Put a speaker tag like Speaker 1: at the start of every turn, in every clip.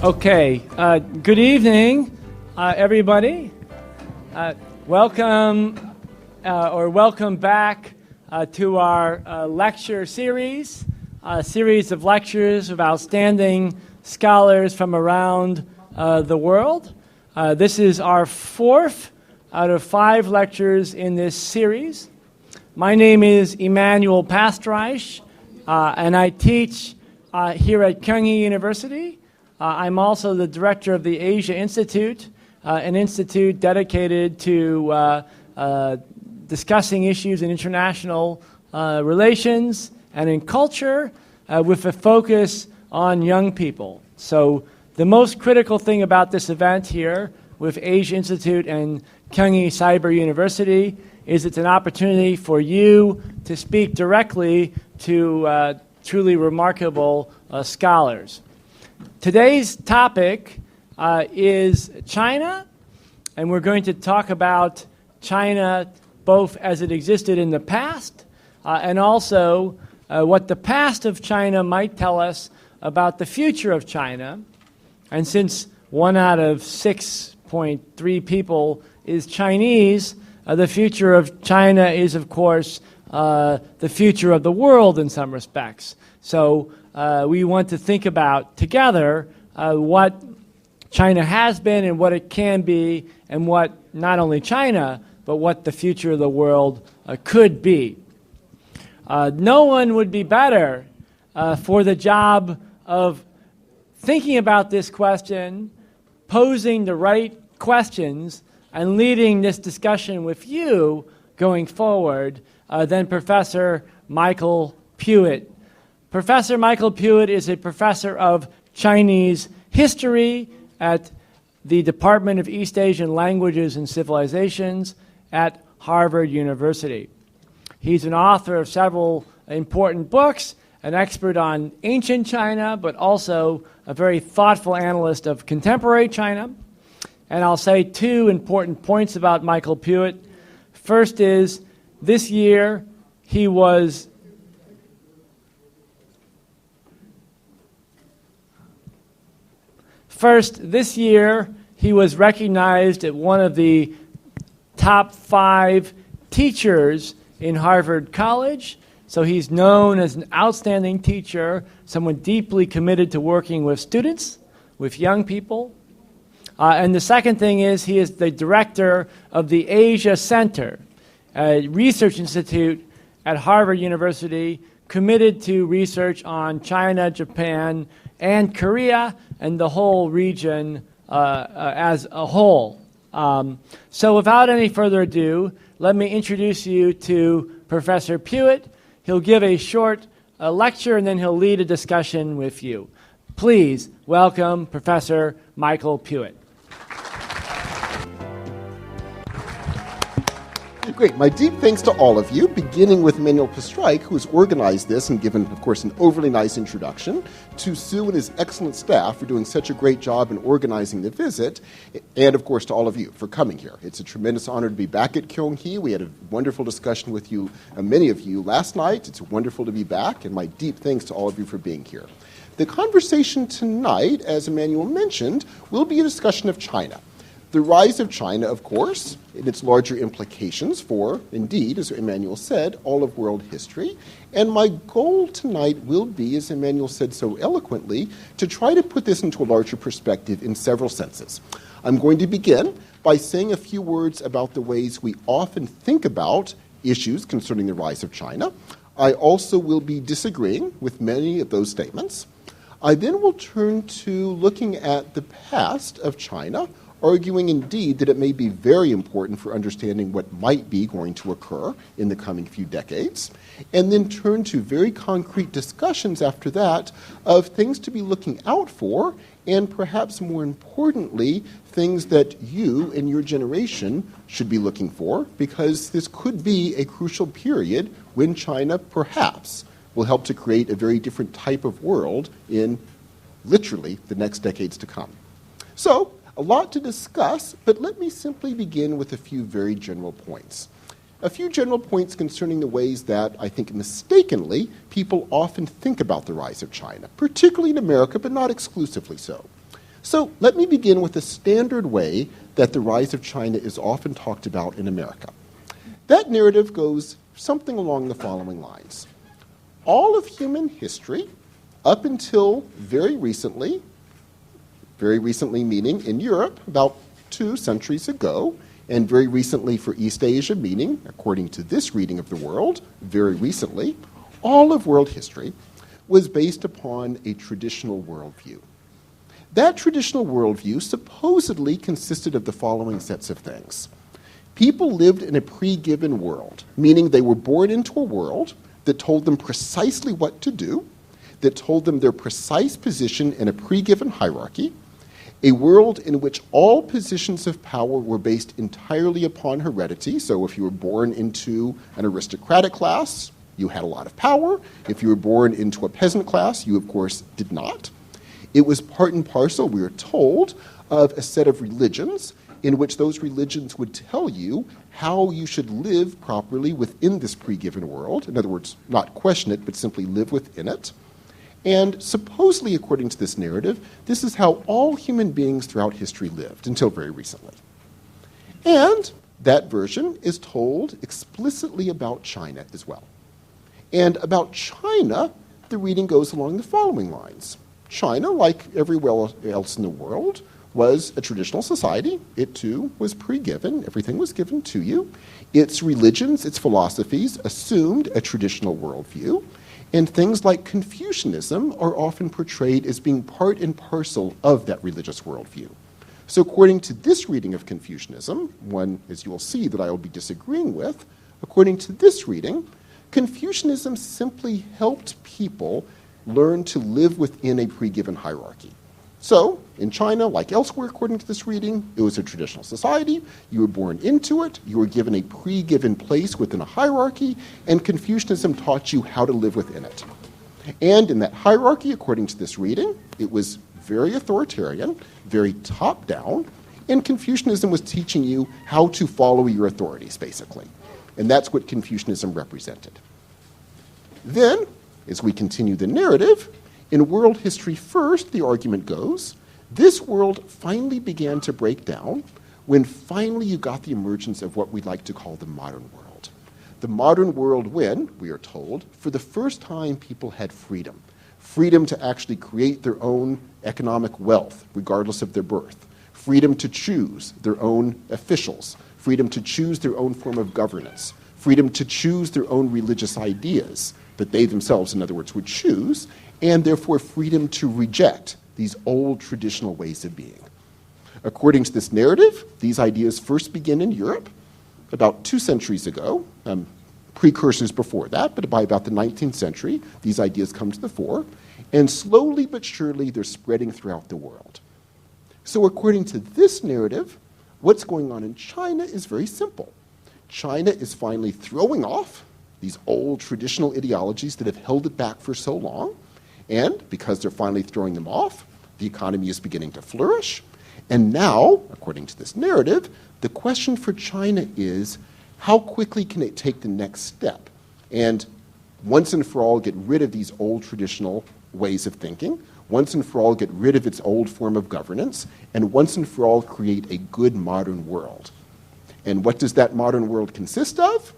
Speaker 1: Okay, good evening, everybody. Welcome back to our lecture series, a series of lectures of outstanding scholars from around the world. This is our fourth out of 5 lectures in this series. My name is Emanuel Pastreich, and I teach here at Kyung University. I'm also the director of the Asia Institute, an institute dedicated to discussing issues in international relations and in culture with a focus on young people. So the most critical thing about this event here with Asia Institute and Kyung Cyber University is it's an opportunity for you to speak directly to truly remarkable scholars. Today's topic is China, and we're going to talk about China both as it existed in the past and also what the past of China might tell us about the future of China. And since 1 out of 6.3 people is Chinese, the future of China is, of course, the future of the world in some respects. So we want to think about together what China has been and what it can be, and what not only China, but what the future of the world could be. No one would be better for the job of thinking about this question, posing the right questions, and leading this discussion with you going forward than Professor Michael Puett. Professor Michael Puett is a professor of Chinese history at the Department of East Asian Languages and Civilizations at Harvard University. He's an author of several important books, an expert on ancient China, but also a very thoughtful analyst of contemporary China. And I'll say 2 important points about Michael Puett. First is, this year he was recognized as one of the top 5 teachers in Harvard College. So he's known as an outstanding teacher, someone deeply committed to working with students, with young people. And the second thing is, he is the director of the Asia Center, a research institute at Harvard University committed to research on China, Japan, and Korea, and the whole region as a whole. So without any further ado, let me introduce you to Professor Puett. He'll give a short lecture, and then he'll lead a discussion with you. Please welcome Professor Michael Puett.
Speaker 2: Great. My deep thanks to all of you, beginning with Emanuel Pastreich, who has organized this and given, of course, an overly nice introduction, to Sue and his excellent staff for doing such a great job in organizing the visit, and, of course, to all of you for coming here. It's a tremendous honor to be back at Kyung. We had a wonderful discussion with you, many of you, last night. It's wonderful to be back, and my deep thanks to all of you for being here. The conversation tonight, as Emanuel mentioned, will be a discussion of China. The rise of China, of course, and its larger implications for, indeed, as Emanuel said, all of world history. And my goal tonight will be, as Emanuel said so eloquently, to try to put this into a larger perspective in several senses. I'm going to begin by saying a few words about the ways we often think about issues concerning the rise of China. I also will be disagreeing with many of those statements. I then will turn to looking at the past of China, arguing indeed that it may be very important for understanding what might be going to occur in the coming few decades, and then turn to very concrete discussions after that of things to be looking out for, and perhaps more importantly, things that you and your generation should be looking for, because this could be a crucial period when China perhaps will help to create a very different type of world in literally the next decades to come. So, a lot to discuss, but let me simply begin with a few very general points. A few general points concerning the ways that, I think mistakenly, people often think about the rise of China, particularly in America, but not exclusively so. So let me begin with the standard way that the rise of China is often talked about in America. That narrative goes something along the following lines. All of human history, up until very recently meaning in Europe about 2 centuries ago, and very recently for East Asia, meaning, according to this reading of the world, very recently, all of world history was based upon a traditional worldview. That traditional worldview supposedly consisted of the following sets of things. People lived in a pre-given world, meaning they were born into a world that told them precisely what to do, that told them their precise position in a pre-given hierarchy, a world in which all positions of power were based entirely upon heredity. So if you were born into an aristocratic class, you had a lot of power. If you were born into a peasant class, you, of course, did not. It was part and parcel, we are told, of a set of religions in which those religions would tell you how you should live properly within this pre-given world. In other words, not question it, but simply live within it. And supposedly, according to this narrative, this is how all human beings throughout history lived until very recently. And that version is told explicitly about China as well. And about China, the reading goes along the following lines. China, like everywhere else in the world, was a traditional society. It too was pre-given. Everything was given to you. Its religions, its philosophies assumed a traditional worldview. And things like Confucianism are often portrayed as being part and parcel of that religious worldview. So according to this reading of Confucianism, one, as you will see, that I will be disagreeing with, according to this reading, Confucianism simply helped people learn to live within a pre-given hierarchy. So, in China, like elsewhere, according to this reading, it was a traditional society. You were born into it. You were given a pre-given place within a hierarchy, and Confucianism taught you how to live within it. And in that hierarchy, according to this reading, it was very authoritarian, very top-down, and Confucianism was teaching you how to follow your authorities, basically. And that's what Confucianism represented. Then, as we continue the narrative, in world history first, the argument goes, this world finally began to break down when finally you got the emergence of what we'd like to call the modern world. The modern world when, we are told, for the first time people had freedom. Freedom to actually create their own economic wealth, regardless of their birth. Freedom to choose their own officials. Freedom to choose their own form of governance. Freedom to choose their own religious ideas that they themselves, in other words, would choose, and therefore freedom to reject these old traditional ways of being. According to this narrative, these ideas first begin in Europe about 2 centuries ago, precursors before that, but by about the 19th century, these ideas come to the fore, and slowly but surely they're spreading throughout the world. So according to this narrative, what's going on in China is very simple. China is finally throwing off these old traditional ideologies that have held it back for so long, and because they're finally throwing them off, the economy is beginning to flourish. And now, according to this narrative, the question for China is, how quickly can it take the next step? And once and for all, get rid of these old traditional ways of thinking, once and for all, get rid of its old form of governance, and once and for all, create a good modern world. And what does that modern world consist of?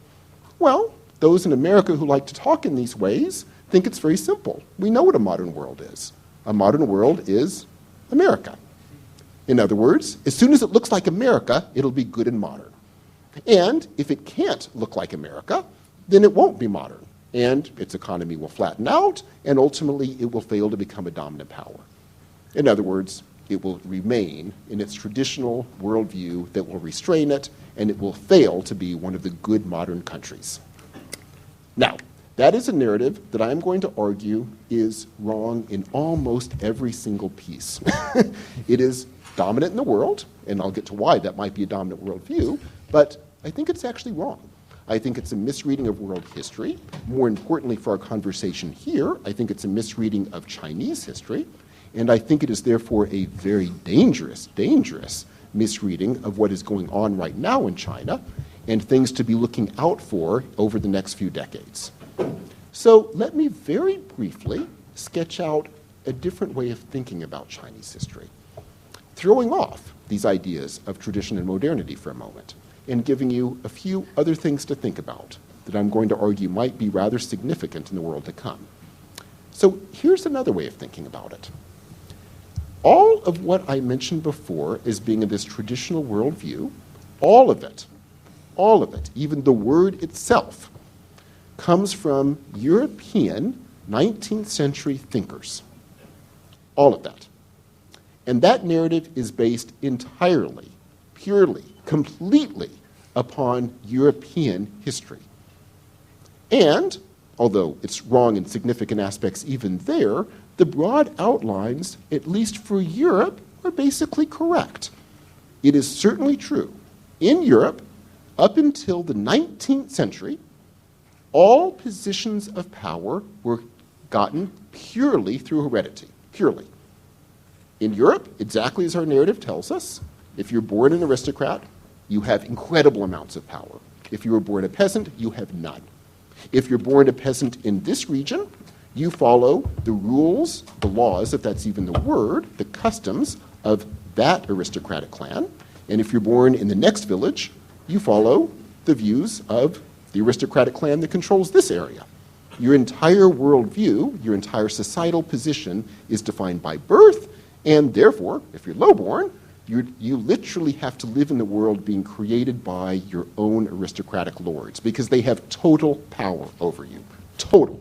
Speaker 2: Well, those in America who like to talk in these ways think it's very simple. We know what a modern world is. A modern world is America. In other words, as soon as it looks like America, it'll be good and modern. And if it can't look like America, then it won't be modern. And its economy will flatten out, and ultimately it will fail to become a dominant power. In other words, it will remain in its traditional worldview that will restrain it, and it will fail to be one of the good modern countries. Now, that is a narrative that I am going to argue is wrong in almost every single piece. It is dominant in the world, and I'll get to why that might be a dominant worldview, but I think it's actually wrong. I think it's a misreading of world history. More importantly for our conversation here, I think it's a misreading of Chinese history, and I think it is therefore a very dangerous, dangerous misreading of what is going on right now in China, and things to be looking out for over the next few decades. So let me very briefly sketch out a different way of thinking about Chinese history. throwing off these ideas of tradition and modernity for a moment and giving you a few other things to think about that I'm going to argue might be rather significant in the world to come. So here's another way of thinking about it. All of what I mentioned before as being in this traditional worldview, all of it, even the word itself, comes from European 19th century thinkers. All of that. And that narrative is based entirely, purely, completely upon European history. And, although it's wrong in significant aspects even there, the broad outlines, at least for Europe, are basically correct. It is certainly true. In Europe, up until the 19th century, all positions of power were gotten purely through heredity, purely. In Europe, exactly as our narrative tells us, if you're born an aristocrat, you have incredible amounts of power. If you were born a peasant, you have none. If you're born a peasant in this region, you follow the rules, the laws, if that's even the word, the customs of that aristocratic clan. And if you're born in the next village, you follow the views of the aristocratic clan that controls this area. Your entire worldview, your entire societal position is defined by birth, and therefore, if you're lowborn, you literally have to live in the world being created by your own aristocratic lords, because they have total power over you. Total.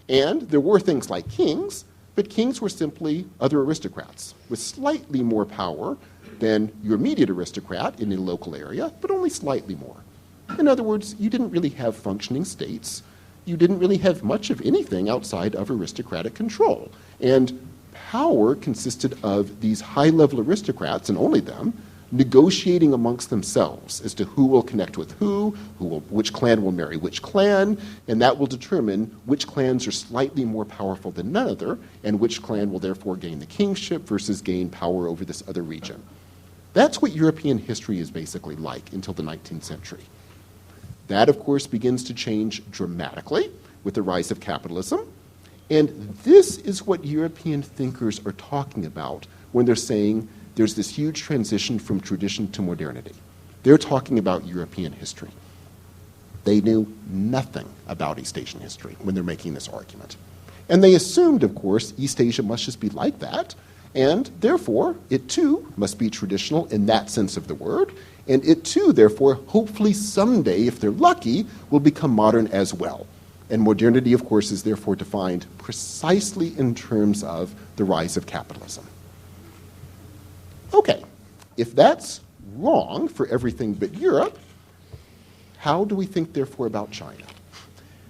Speaker 2: And there were things like kings, but kings were simply other aristocrats with slightly more power than your immediate aristocrat in a local area, but only slightly more. In other words, you didn't really have functioning states. You didn't really have much of anything outside of aristocratic control. And power consisted of these high-level aristocrats, and only them, negotiating amongst themselves as to who will connect with which clan will marry which clan, and that will determine which clans are slightly more powerful than another, and which clan will therefore gain the kingship versus gain power over this other region. That's what European history is basically like until the 19th century. That, of course, begins to change dramatically with the rise of capitalism, and this is what European thinkers are talking about when they're saying there's this huge transition from tradition to modernity. They're talking about European history. They knew nothing about East Asian history when they're making this argument. And they assumed, of course, East Asia must just be like that, and therefore, it too must be traditional in that sense of the word, and it too, therefore, hopefully someday, if they're lucky, will become modern as well. And modernity, of course, is therefore defined precisely in terms of the rise of capitalism. Okay, if that's wrong for everything but Europe, how do we think, therefore, about China?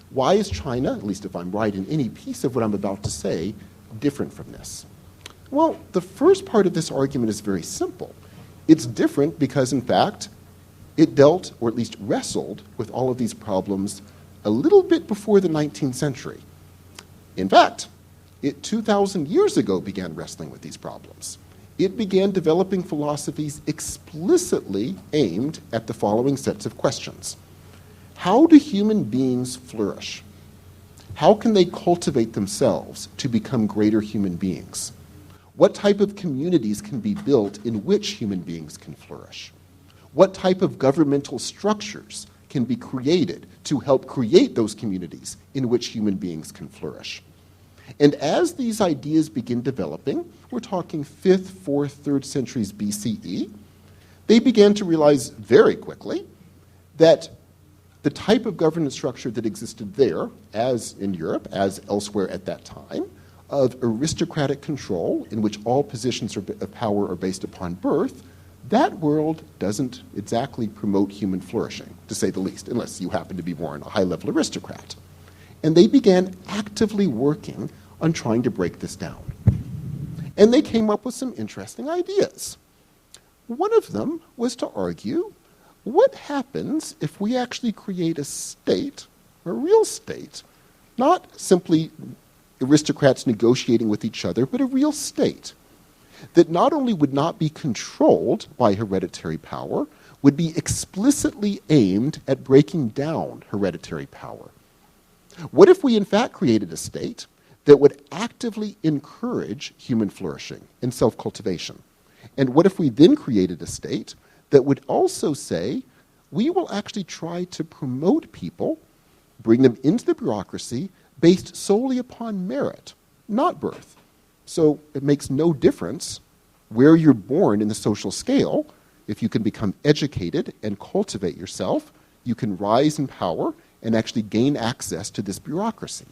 Speaker 2: Why is China, at least if I'm right in any piece of what I'm about to say, different from this? Well, the first part of this argument is very simple. It's different because, in fact, it dealt, or at least wrestled, with all of these problems a little bit before the 19th century. In fact, it 2,000 years ago began wrestling with these problems. It began developing philosophies explicitly aimed at the following sets of questions. How do human beings flourish? How can they cultivate themselves to become greater human beings? What type of communities can be built in which human beings can flourish? What type of governmental structures can be created to help create those communities in which human beings can flourish? And as these ideas begin developing, we're talking 5th, 4th, 3rd centuries BCE, they began to realize very quickly that the type of governance structure that existed there, as in Europe, as elsewhere at that time, of aristocratic control in which all positions of power are based upon birth, that world doesn't exactly promote human flourishing, to say the least, unless you happen to be born a high-level aristocrat. And they began actively working on trying to break this down. And they came up with some interesting ideas. One of them was to argue, what happens if we actually create a state, a real state, not simply aristocrats negotiating with each other, but a real state that not only would not be controlled by hereditary power, would be explicitly aimed at breaking down hereditary power. What if we in fact created a state that would actively encourage human flourishing and self-cultivation, And what if we then created a state that would also say, we will actually try to promote people, bring them into the bureaucracy based solely upon merit, not birth. So it makes no difference where you're born in the social scale. If you can become educated and cultivate yourself, you can rise in power and actually gain access to this bureaucracy.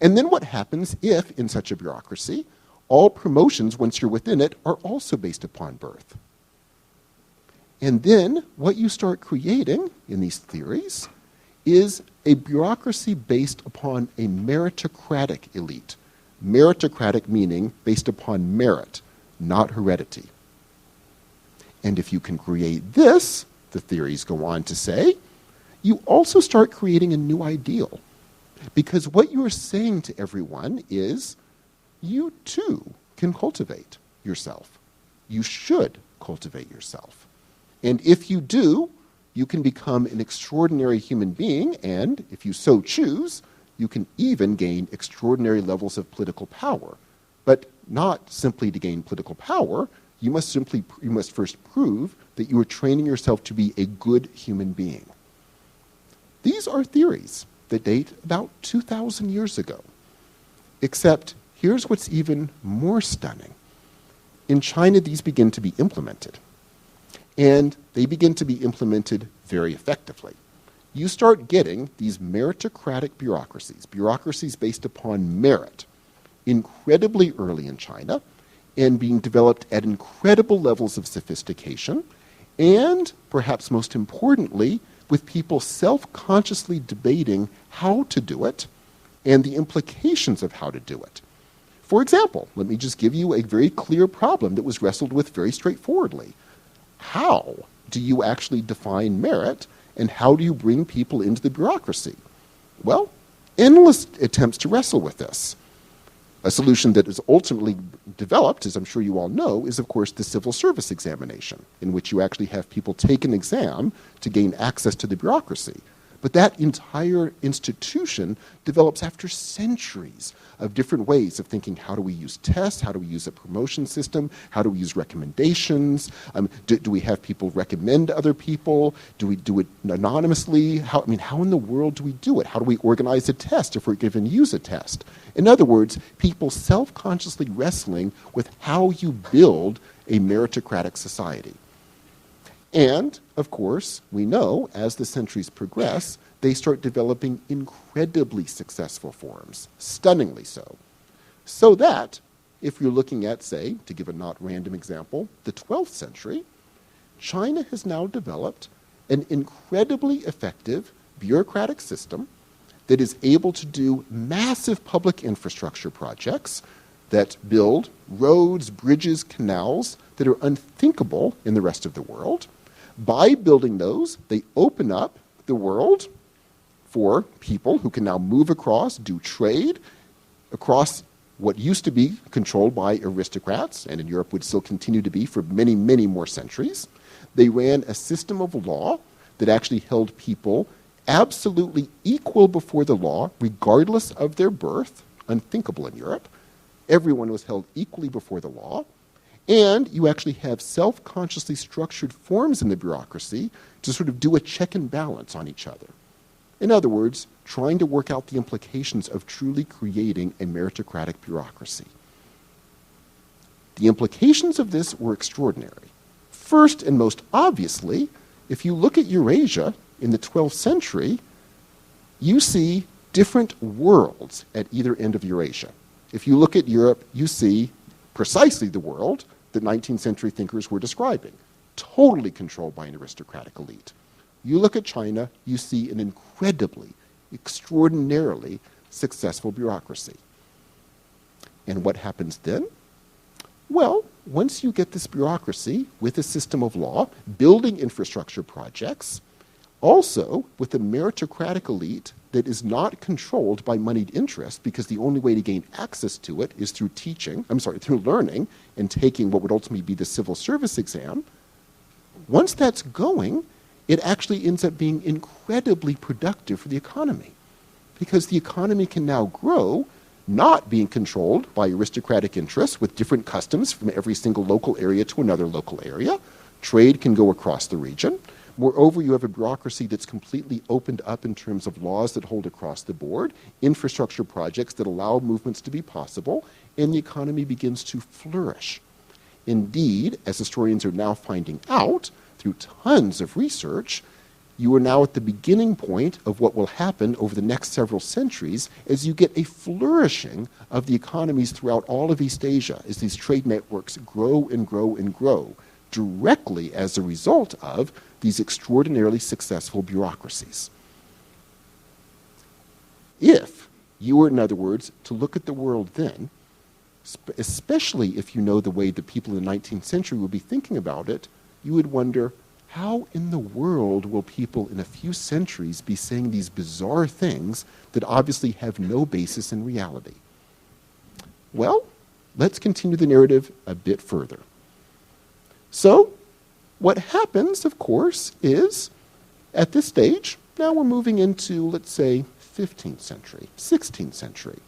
Speaker 2: And then what happens if, in such a bureaucracy, all promotions, once you're within it, are also based upon birth? And then what you start creating in these theories is a bureaucracy based upon a meritocratic elite. Meritocratic meaning based upon merit, not heredity. And if you can create this, the theories go on to say, you also start creating a new ideal. Because what you're saying to everyone is, you too can cultivate yourself. You should cultivate yourself. And if you do, you can become an extraordinary human being, and if you so choose, you can even gain extraordinary levels of political power. But not simply to gain political power, you must first prove that you are training yourself to be a good human being. These are theories that date about 2,000 years ago. Except, here's what's even more stunning. In China, these begin to be implemented. And they begin to be implemented very effectively. You start getting these meritocratic bureaucracies based upon merit, incredibly early in China, and being developed at incredible levels of sophistication, and perhaps most importantly, with people self-consciously debating how to do it and the implications of how to do it. For example, let me just give you a very clear problem that was wrestled with very straightforwardly. How do you actually define merit, and how do you bring people into the bureaucracy? Well, endless attempts to wrestle with this. A solution that is ultimately developed, as I'm sure you all know, is of course the civil service examination, in which you actually have people take an exam to gain access to the bureaucracy. But that entire institution develops after centuries of different ways of thinking, how do we use tests, how do we use a promotion system, how do we use recommendations, do we have people recommend other people, do we do it anonymously, how in the world do we do it, how do we organize a test if we're given to use a test? In other words, people self-consciously wrestling with how you build a meritocratic society. And, of course, we know as the centuries progress, they start developing incredibly successful forms, stunningly so. So that, if you're looking at, say, to give a not random example, the 12th century, China has now developed an incredibly effective bureaucratic system that is able to do massive public infrastructure projects that build roads, bridges, canals that are unthinkable in the rest of the world. By building those, they open up the world for people who can now move across, do trade, across what used to be controlled by aristocrats, and in Europe would still continue to be for many, many more centuries. They ran a system of law that actually held people absolutely equal before the law, regardless of their birth, unthinkable in Europe. Everyone was held equally before the law. And you actually have self-consciously structured forms in the bureaucracy to sort of do a check and balance on each other. In other words, trying to work out the implications of truly creating a meritocratic bureaucracy. The implications of this were extraordinary. First and most obviously, if you look at Eurasia in the 12th century, you see different worlds at either end of Eurasia. If you look at Europe, you see precisely the world that 19th century thinkers were describing, totally controlled by an aristocratic elite. You look at China, you see an incredibly, extraordinarily successful bureaucracy. And what happens then? Well, once you get this bureaucracy with a system of law, building infrastructure projects, also with a meritocratic elite that is not controlled by moneyed interest, because the only way to gain access to it is through through learning and taking what would ultimately be the civil service exam. Once that's going, it actually ends up being incredibly productive for the economy, because the economy can now grow not being controlled by aristocratic interests with different customs from every single local area to another local area. Trade can go across the region. Moreover, you have a bureaucracy that's completely opened up in terms of laws that hold across the board, infrastructure projects that allow movements to be possible, and the economy begins to flourish. Indeed, as historians are now finding out through tons of research, you are now at the beginning point of what will happen over the next several centuries as you get a flourishing of the economies throughout all of East Asia as these trade networks grow and grow and grow, directly as a result of these extraordinarily successful bureaucracies. If you were, in other words, to look at the world then, especially if you know the way that people in the 19th century would be thinking about it, you would wonder, how in the world will people in a few centuries be saying these bizarre things that obviously have no basis in reality? Well, let's continue the narrative a bit further. So, what happens, of course, is, at this stage, now we're moving into, let's say, 15th century, 16th century.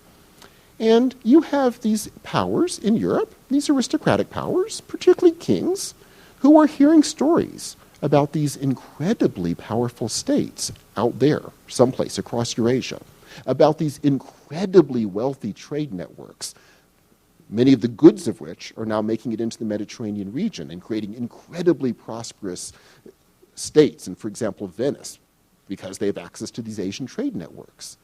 Speaker 2: And you have these powers in Europe, these aristocratic powers, particularly kings, who are hearing stories about these incredibly powerful states out there, someplace across Eurasia, about these incredibly wealthy trade networks, many of the goods of which are now making it into the Mediterranean region and creating incredibly prosperous states, and for example, Venice, because they have access to these Asian trade networks.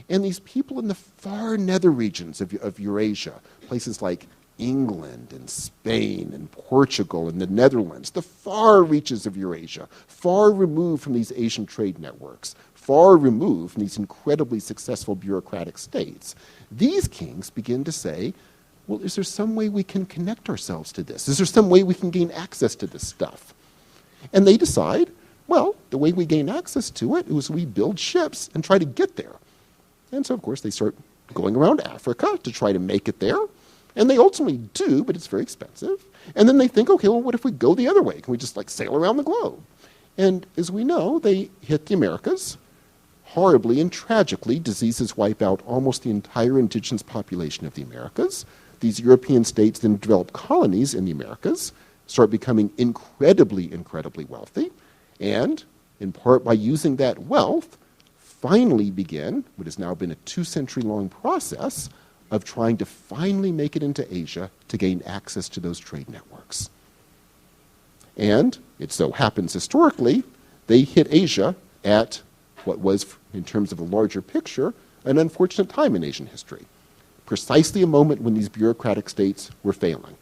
Speaker 2: And these people in the far nether regions of Eurasia, places like England and Spain and Portugal and the Netherlands, the far reaches of Eurasia, far removed from these Asian trade networks, far removed from these incredibly successful bureaucratic states, these kings begin to say, well, is there some way we can connect ourselves to this? Is there some way we can gain access to this stuff? And they decide, well, the way we gain access to it is we build ships and try to get there. And so, of course, they start going around Africa to try to make it there. And they ultimately do, but it's very expensive. And then they think, okay, well, what if we go the other way? Can we just like sail around the globe? And as we know, they hit the Americas. Horribly and tragically, diseases wipe out almost the entire indigenous population of the Americas. These European states then develop colonies in the Americas, start becoming incredibly, incredibly wealthy, and in part by using that wealth, finally begin what has now been a 2-century-long process of trying to finally make it into Asia to gain access to those trade networks. And it so happens historically, they hit Asia at what was, in terms of a larger picture, an unfortunate time in Asian history. Precisely a moment when these bureaucratic states were failing.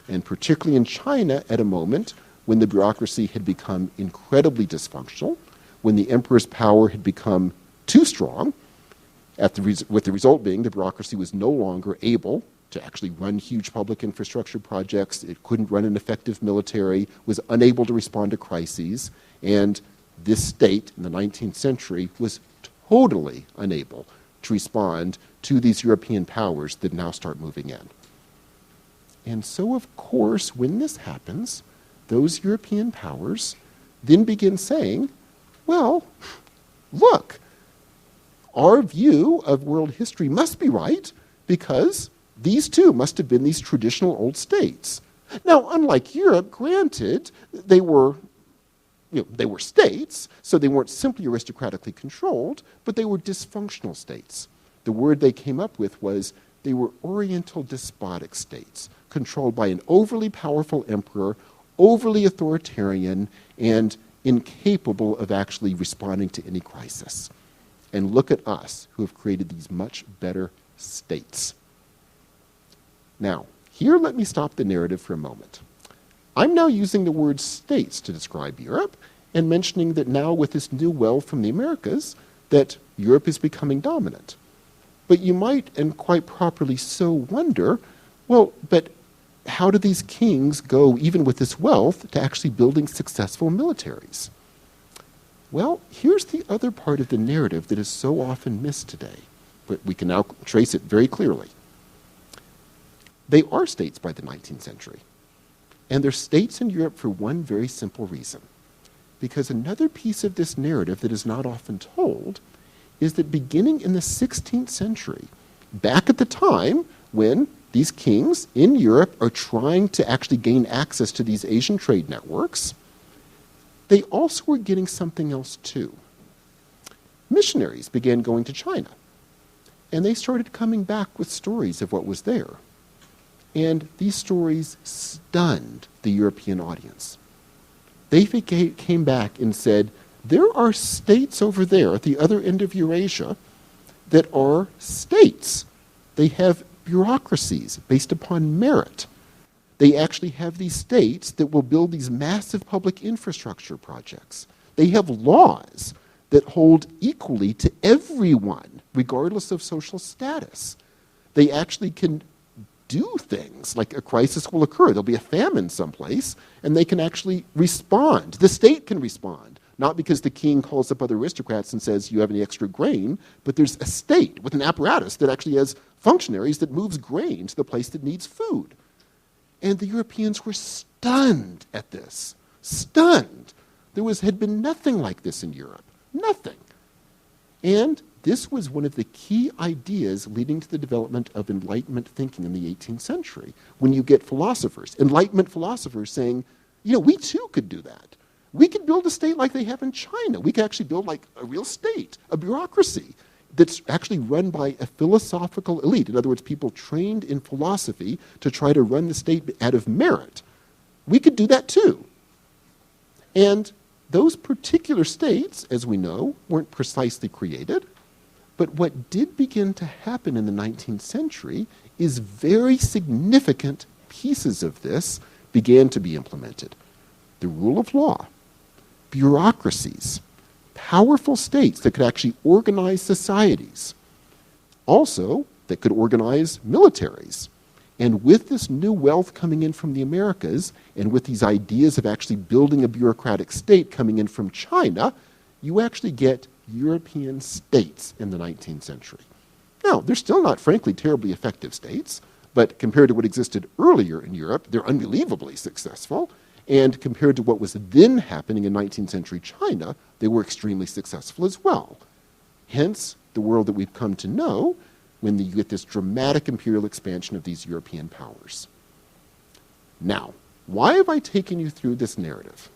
Speaker 2: And particularly in China at a moment when the bureaucracy had become incredibly dysfunctional, when the emperor's power had become too strong, with the result being the bureaucracy was no longer able to actually run huge public infrastructure projects, it couldn't run an effective military, was unable to respond to crises, and this state in the 19th century was totally unable to respond to these European powers that now start moving in. And so, of course, when this happens, those European powers then begin saying, well, look, our view of world history must be right because these too must have been these traditional old states. Now, unlike Europe, granted, they were states, so they weren't simply aristocratically controlled, but they were dysfunctional states. The word they came up with was they were Oriental despotic states, controlled by an overly powerful emperor, overly authoritarian, and incapable of actually responding to any crisis. And look at us, who have created these much better states. Now, here let me stop the narrative for a moment. I'm now using the word states to describe Europe, and mentioning that now with this new wealth from the Americas, that Europe is becoming dominant. But you might, and quite properly so, wonder, well, but how do these kings go, even with this wealth, to actually building successful militaries? Well, here's the other part of the narrative that is so often missed today, but we can now trace it very clearly. They are states by the 19th century, and they're states in Europe for one very simple reason. Because another piece of this narrative that is not often told is that beginning in the 16th century, back at the time when these kings in Europe are trying to actually gain access to these Asian trade networks, they also were getting something else too. Missionaries began going to China, and they started coming back with stories of what was there. And these stories stunned the European audience. They came back and said, there are states over there at the other end of Eurasia that are states. They have bureaucracies based upon merit. They actually have these states that will build these massive public infrastructure projects. They have laws that hold equally to everyone, regardless of social status. They actually can do things, like a crisis will occur. There'll be a famine someplace, and they can actually respond. The state can respond, not because the king calls up other aristocrats and says, you have any extra grain, but there's a state with an apparatus that actually has functionaries that moves grain to the place that needs food. And the Europeans were stunned at this. Stunned. There had been nothing like this in Europe. Nothing. And this was one of the key ideas leading to the development of Enlightenment thinking in the 18th century, when you get philosophers, Enlightenment philosophers saying, we too could do that. We could build a state like they have in China. We could actually build like a real state, a bureaucracy that's actually run by a philosophical elite. In other words, people trained in philosophy to try to run the state out of merit. We could do that too. And those particular states, as we know, weren't precisely created. But what did begin to happen in the 19th century is very significant pieces of this began to be implemented. The rule of law, bureaucracies, powerful states that could actually organize societies, also that could organize militaries. And with this new wealth coming in from the Americas, and with these ideas of actually building a bureaucratic state coming in from China, you actually get European states in the 19th century. Now, they're still not, frankly, terribly effective states, but compared to what existed earlier in Europe, they're unbelievably successful. And compared to what was then happening in 19th century China, they were extremely successful as well. Hence, the world that we've come to know when you get this dramatic imperial expansion of these European powers. Now, why have I taken you through this narrative?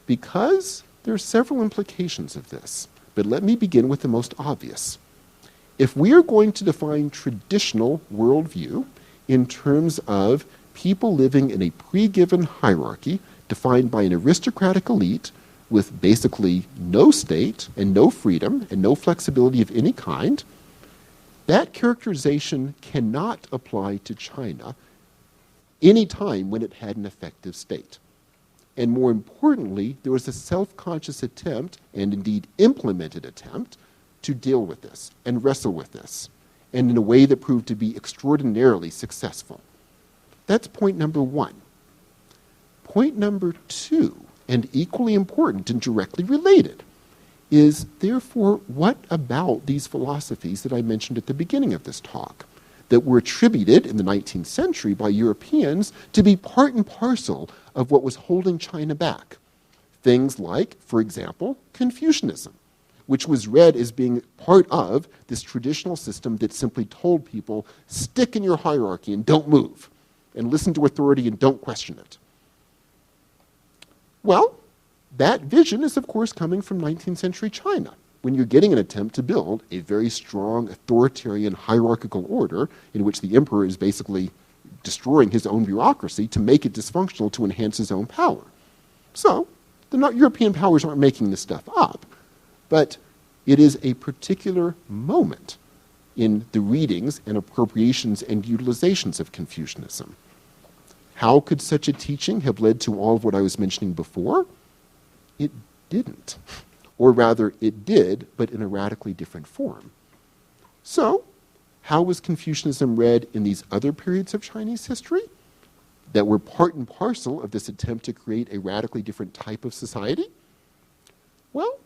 Speaker 2: Because there are several implications of this, but let me begin with the most obvious. If we are going to define traditional worldview in terms of people living in a pre-given hierarchy defined by an aristocratic elite with basically no state and no freedom and no flexibility of any kind, that characterization cannot apply to China any time when it had an effective state. And more importantly, there was a self-conscious attempt, and indeed implemented attempt, to deal with this and wrestle with this, and in a way that proved to be extraordinarily successful. That's point number one. Point number two, and equally important and directly related, is therefore what about these philosophies that I mentioned at the beginning of this talk that were attributed in the 19th century by Europeans to be part and parcel of what was holding China back? Things like, for example, Confucianism, which was read as being part of this traditional system that simply told people, stick in your hierarchy and don't move, and listen to authority and don't question it. Well, that vision is, of course, coming from 19th century China, when you're getting an attempt to build a very strong authoritarian hierarchical order in which the emperor is basically destroying his own bureaucracy to make it dysfunctional to enhance his own power. So, the European powers aren't making this stuff up, but it is a particular moment in the readings and appropriations and utilizations of Confucianism. How could such a teaching have led to all of what I was mentioning before? It didn't. Or rather, it did, but in a radically different form. So, how was Confucianism read in these other periods of Chinese history that were part and parcel of this attempt to create a radically different type of society? Well,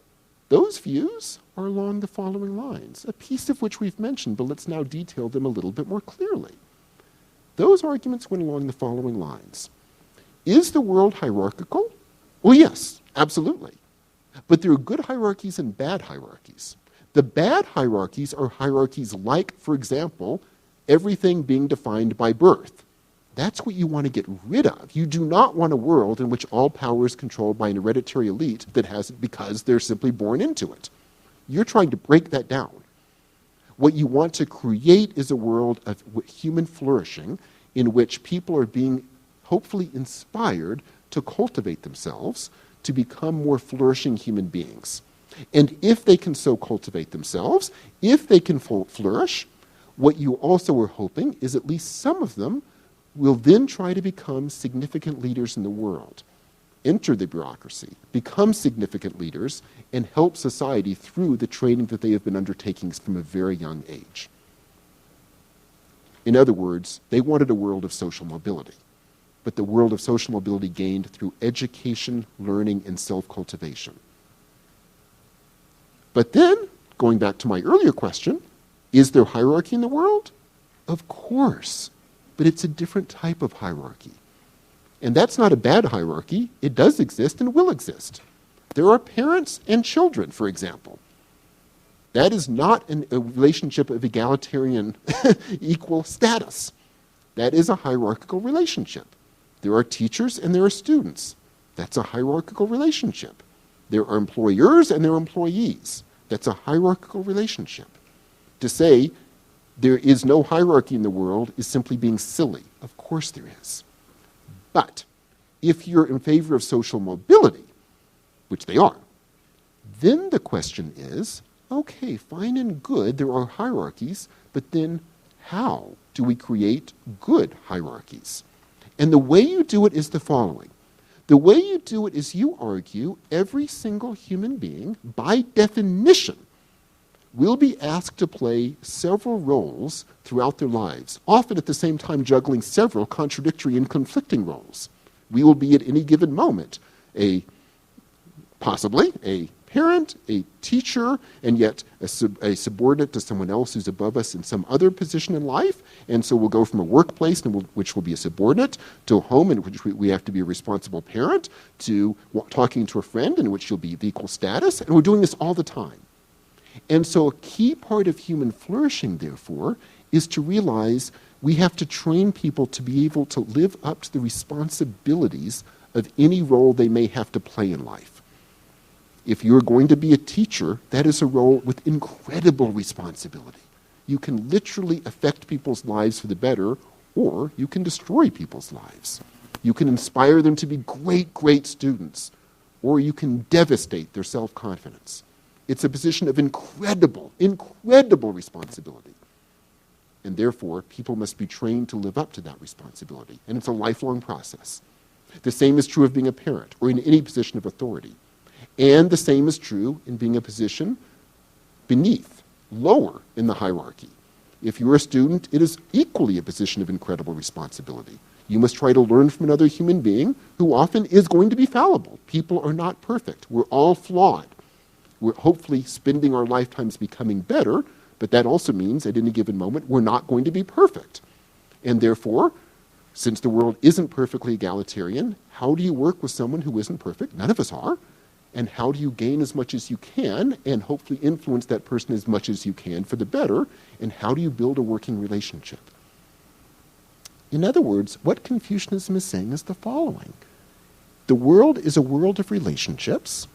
Speaker 2: those views are along the following lines, a piece of which we've mentioned, but let's now detail them a little bit more clearly. Those arguments went along the following lines. Is the world hierarchical? Well, yes, absolutely. But there are good hierarchies and bad hierarchies. The bad hierarchies are hierarchies like, for example, everything being defined by birth. That's what you want to get rid of. You do not want a world in which all power is controlled by an hereditary elite that has it because they're simply born into it. You're trying to break that down. What you want to create is a world of human flourishing in which people are being hopefully inspired to cultivate themselves to become more flourishing human beings. And if they can so cultivate themselves, if they can flourish, what you also are hoping is at least some of them will then try to become significant leaders in the world, enter the bureaucracy, become significant leaders, and help society through the training that they have been undertaking from a very young age. In other words, they wanted a world of social mobility, but the world of social mobility gained through education, learning, and self-cultivation. But then, going back to my earlier question, is there hierarchy in the world? Of course, but it's a different type of hierarchy. And that's not a bad hierarchy. It does exist and will exist. There are parents and children, for example. That is not a relationship of egalitarian equal status. That is a hierarchical relationship. There are teachers and there are students. That's a hierarchical relationship. There are employers and there are employees. That's a hierarchical relationship. To say there is no hierarchy in the world is simply being silly. Of course there is. But if you're in favor of social mobility, which they are, then the question is, okay, fine and good, there are hierarchies, but then how do we create good hierarchies? And the way you do it is the following. The way you do it is you argue every single human being, by definition, will be asked to play several roles throughout their lives, often at the same time juggling several contradictory and conflicting roles. We will be at any given moment possibly a parent, a teacher, and yet a subordinate to someone else who's above us in some other position in life. And so we'll go from a workplace, which will be a subordinate, to a home in which we have to be a responsible parent, to talking to a friend in which you'll be of equal status. And we're doing this all the time. And so a key part of human flourishing, therefore, is to realize we have to train people to be able to live up to the responsibilities of any role they may have to play in life. If you're going to be a teacher, that is a role with incredible responsibility. You can literally affect people's lives for the better, or you can destroy people's lives. You can inspire them to be great, great students, or you can devastate their self-confidence. It's a position of incredible, incredible responsibility. And therefore, people must be trained to live up to that responsibility. And it's a lifelong process. The same is true of being a parent or in any position of authority. And the same is true in being a position beneath, lower in the hierarchy. If you're a student, it is equally a position of incredible responsibility. You must try to learn from another human being who often is going to be fallible. People are not perfect. We're all flawed. We're hopefully spending our lifetimes becoming better, but that also means at any given moment we're not going to be perfect. And therefore, since the world isn't perfectly egalitarian, how do you work with someone who isn't perfect? None of us are. And how do you gain as much as you can and hopefully influence that person as much as you can for the better? And how do you build a working relationship? In other words, what Confucianism is saying is the following. The world is a world of relationships.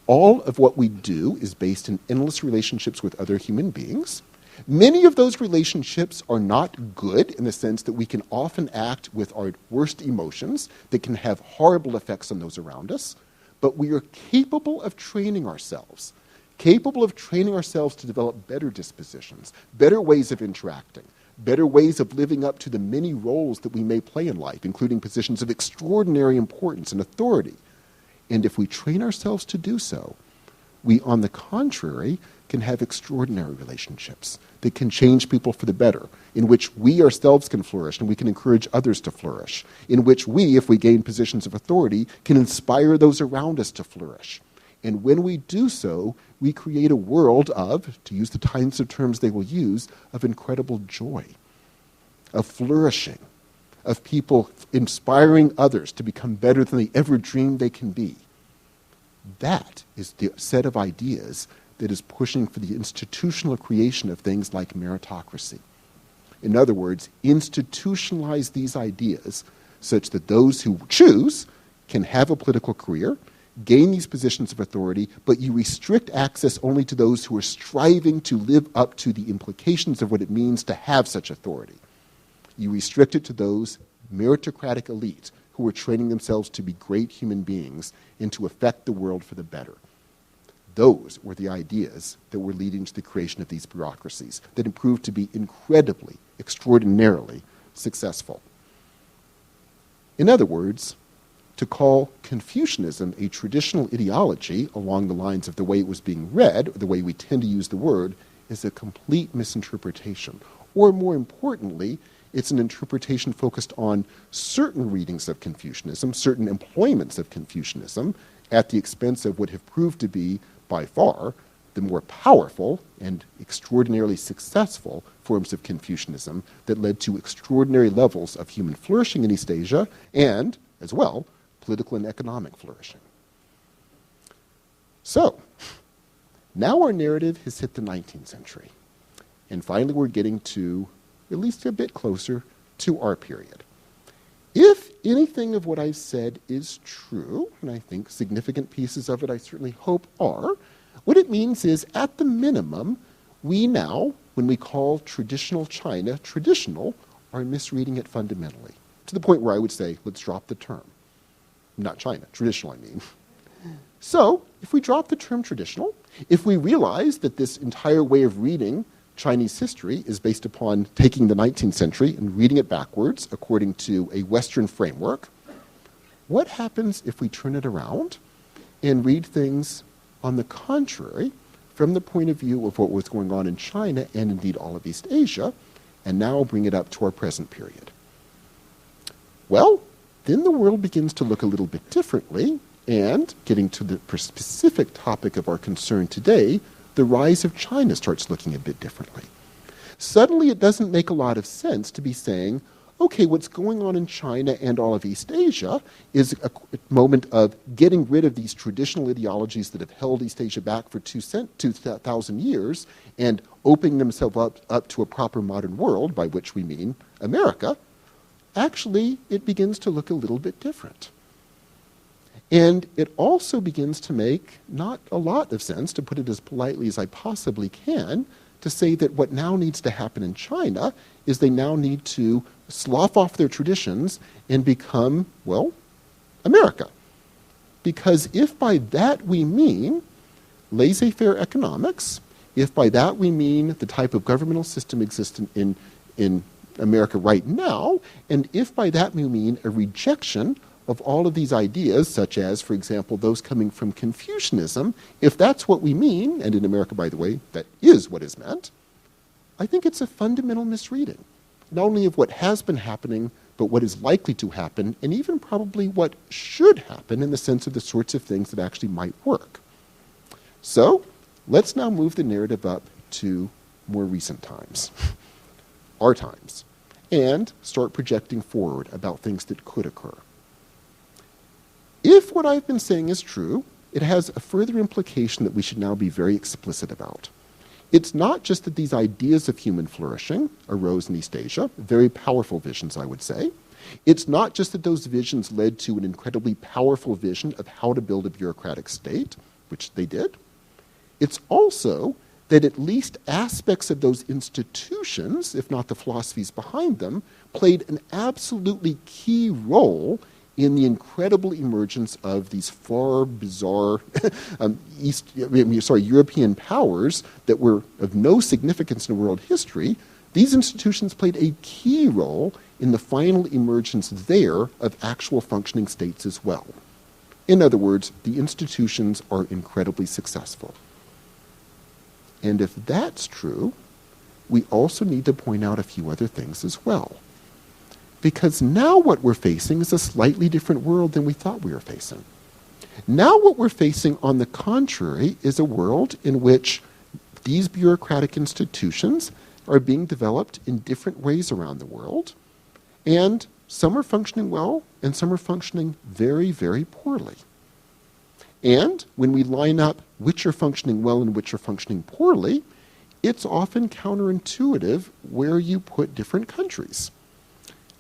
Speaker 2: All of what we do is based in endless relationships with other human beings. Many of those relationships are not good in the sense that we can often act with our worst emotions that can have horrible effects on those around us. But we are capable of training ourselves to develop better dispositions, better ways of interacting, better ways of living up to the many roles that we may play in life, including positions of extraordinary importance and authority. And if we train ourselves to do so, we, on the contrary, can have extraordinary relationships that can change people for the better, in which we ourselves can flourish and we can encourage others to flourish, in which we, if we gain positions of authority, can inspire those around us to flourish. And when we do so, we create a world of, to use the kinds of terms they will use, of incredible joy, of flourishing, of people inspiring others to become better than they ever dreamed they can be. That is the set of ideas that is pushing for the institutional creation of things like meritocracy. In other words, institutionalize these ideas such that those who choose can have a political career, gain these positions of authority, but you restrict access only to those who are striving to live up to the implications of what it means to have such authority. You restrict it to those meritocratic elites who are training themselves to be great human beings and to affect the world for the better. Those were the ideas that were leading to the creation of these bureaucracies that proved to be incredibly, extraordinarily successful. In other words, to call Confucianism a traditional ideology along the lines of the way it was being read, or the way we tend to use the word, is a complete misinterpretation. Or more importantly, it's an interpretation focused on certain readings of Confucianism, certain employments of Confucianism, at the expense of what have proved to be, by far, the more powerful and extraordinarily successful forms of Confucianism that led to extraordinary levels of human flourishing in East Asia and, as well, political and economic flourishing. So, now our narrative has hit the 19th century. And finally we're getting to, at least a bit closer, to our period. If anything of what I've said is true, and I think significant pieces of it I certainly hope are, what it means is, at the minimum, we now, when we call traditional China traditional, are misreading it fundamentally, to the point where I would say, let's drop the term. Not China, traditional I mean. So, if we drop the term traditional, if we realize that this entire way of reading Chinese history is based upon taking the 19th century and reading it backwards according to a Western framework, what happens if we turn it around and read things on the contrary from the point of view of what was going on in China and indeed all of East Asia, and now bring it up to our present period? Well, then the world begins to look a little bit differently, and getting to the specific topic of our concern today, the rise of China starts looking a bit differently. Suddenly it doesn't make a lot of sense to be saying, okay, what's going on in China and all of East Asia is a moment of getting rid of these traditional ideologies that have held East Asia back for 2,000 years and opening themselves up to a proper modern world, by which we mean America. Actually, it begins to look a little bit different. And it also begins to make not a lot of sense, to put it as politely as I possibly can, to say that what now needs to happen in China is they now need to slough off their traditions and become, well, America. Because if by that we mean laissez-faire economics, if by that we mean the type of governmental system existent in America right now, and if by that we mean a rejection of all of these ideas, such as, for example, those coming from Confucianism, if that's what we mean, and in America, by the way, that is what is meant, I think it's a fundamental misreading, not only of what has been happening, but what is likely to happen, and even probably what should happen in the sense of the sorts of things that actually might work. So, let's now move the narrative up to more recent times, our times, and start projecting forward about things that could occur. If what I've been saying is true, it has a further implication that we should now be very explicit about. It's not just that these ideas of human flourishing arose in East Asia, very powerful visions, I would say. It's not just that those visions led to an incredibly powerful vision of how to build a bureaucratic state, which they did. It's also that at least aspects of those institutions, if not the philosophies behind them, played an absolutely key role in the incredible emergence of these far bizarre European powers that were of no significance in world history. These institutions played a key role in the final emergence there of actual functioning states as well. In other words, the institutions are incredibly successful. And if that's true, we also need to point out a few other things as well. Because now what we're facing is a slightly different world than we thought we were facing. Now what we're facing, on the contrary, is a world in which these bureaucratic institutions are being developed in different ways around the world, and some are functioning well, and some are functioning very, very poorly. And when we line up which are functioning well and which are functioning poorly, it's often counterintuitive where you put different countries.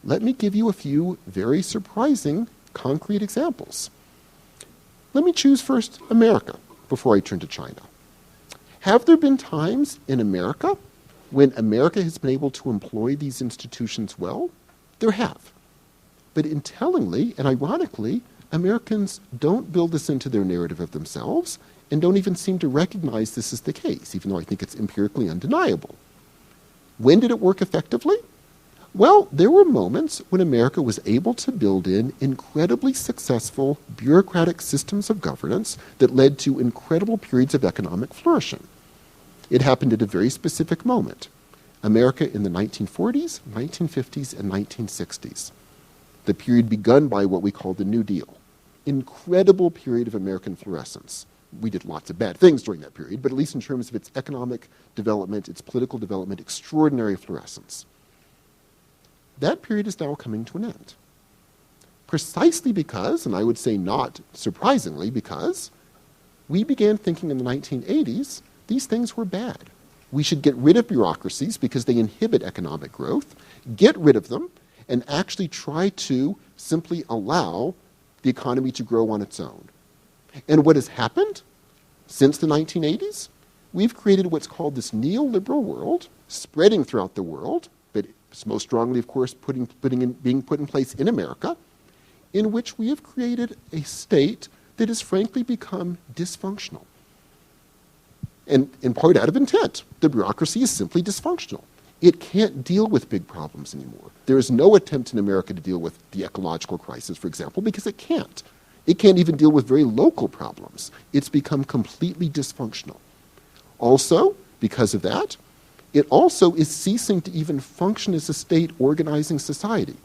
Speaker 2: Let me give you a few very surprising concrete examples. Let me choose first America before I turn to China. Have there been times in America when America has been able to employ these institutions well? There have. But in tellingly and ironically, Americans don't build this into their narrative of themselves and don't even seem to recognize this is the case, even though I think it's empirically undeniable. When did it work effectively? Well, there were moments when America was able to build in incredibly successful bureaucratic systems of governance that led to incredible periods of economic flourishing. It happened at a very specific moment. America in the 1940s, 1950s, and 1960s. The period begun by what we call the New Deal. Incredible period of American florescence. We did lots of bad things during that period, but at least in terms of its economic development, its political development, extraordinary florescence. That period is now coming to an end. Precisely because, and I would say not surprisingly, because we began thinking in the 1980s these things were bad. We should get rid of bureaucracies because they inhibit economic growth, get rid of them, and actually try to simply allow the economy to grow on its own. And what has happened since the 1980s? We've created what's called this neoliberal world, spreading throughout the world, but it's most strongly, of course, being put in place in America, in which we have created a state that has frankly become dysfunctional. And in part out of intent. The bureaucracy is simply dysfunctional. It can't deal with big problems anymore. There is no attempt in America to deal with the ecological crisis, for example, because it can't. It can't even deal with very local problems. It's become completely dysfunctional. Also, because of that, it also is ceasing to even function as a state organizing society.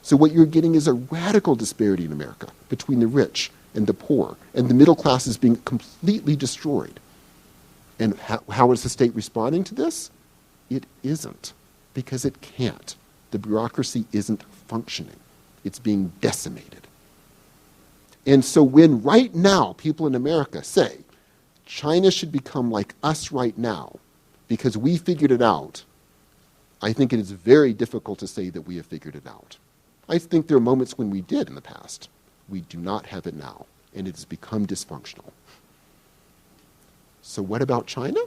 Speaker 2: So what you're getting is a radical disparity in America between the rich and the poor, and the middle class is being completely destroyed. And how is the state responding to this? It isn't, because it can't. The bureaucracy isn't functioning. It's being decimated. And so when right now people in America say, China should become like us right now because we figured it out, I think it is very difficult to say that we have figured it out. I think there are moments when we did in the past. We do not have it now, and it has become dysfunctional. So what about China?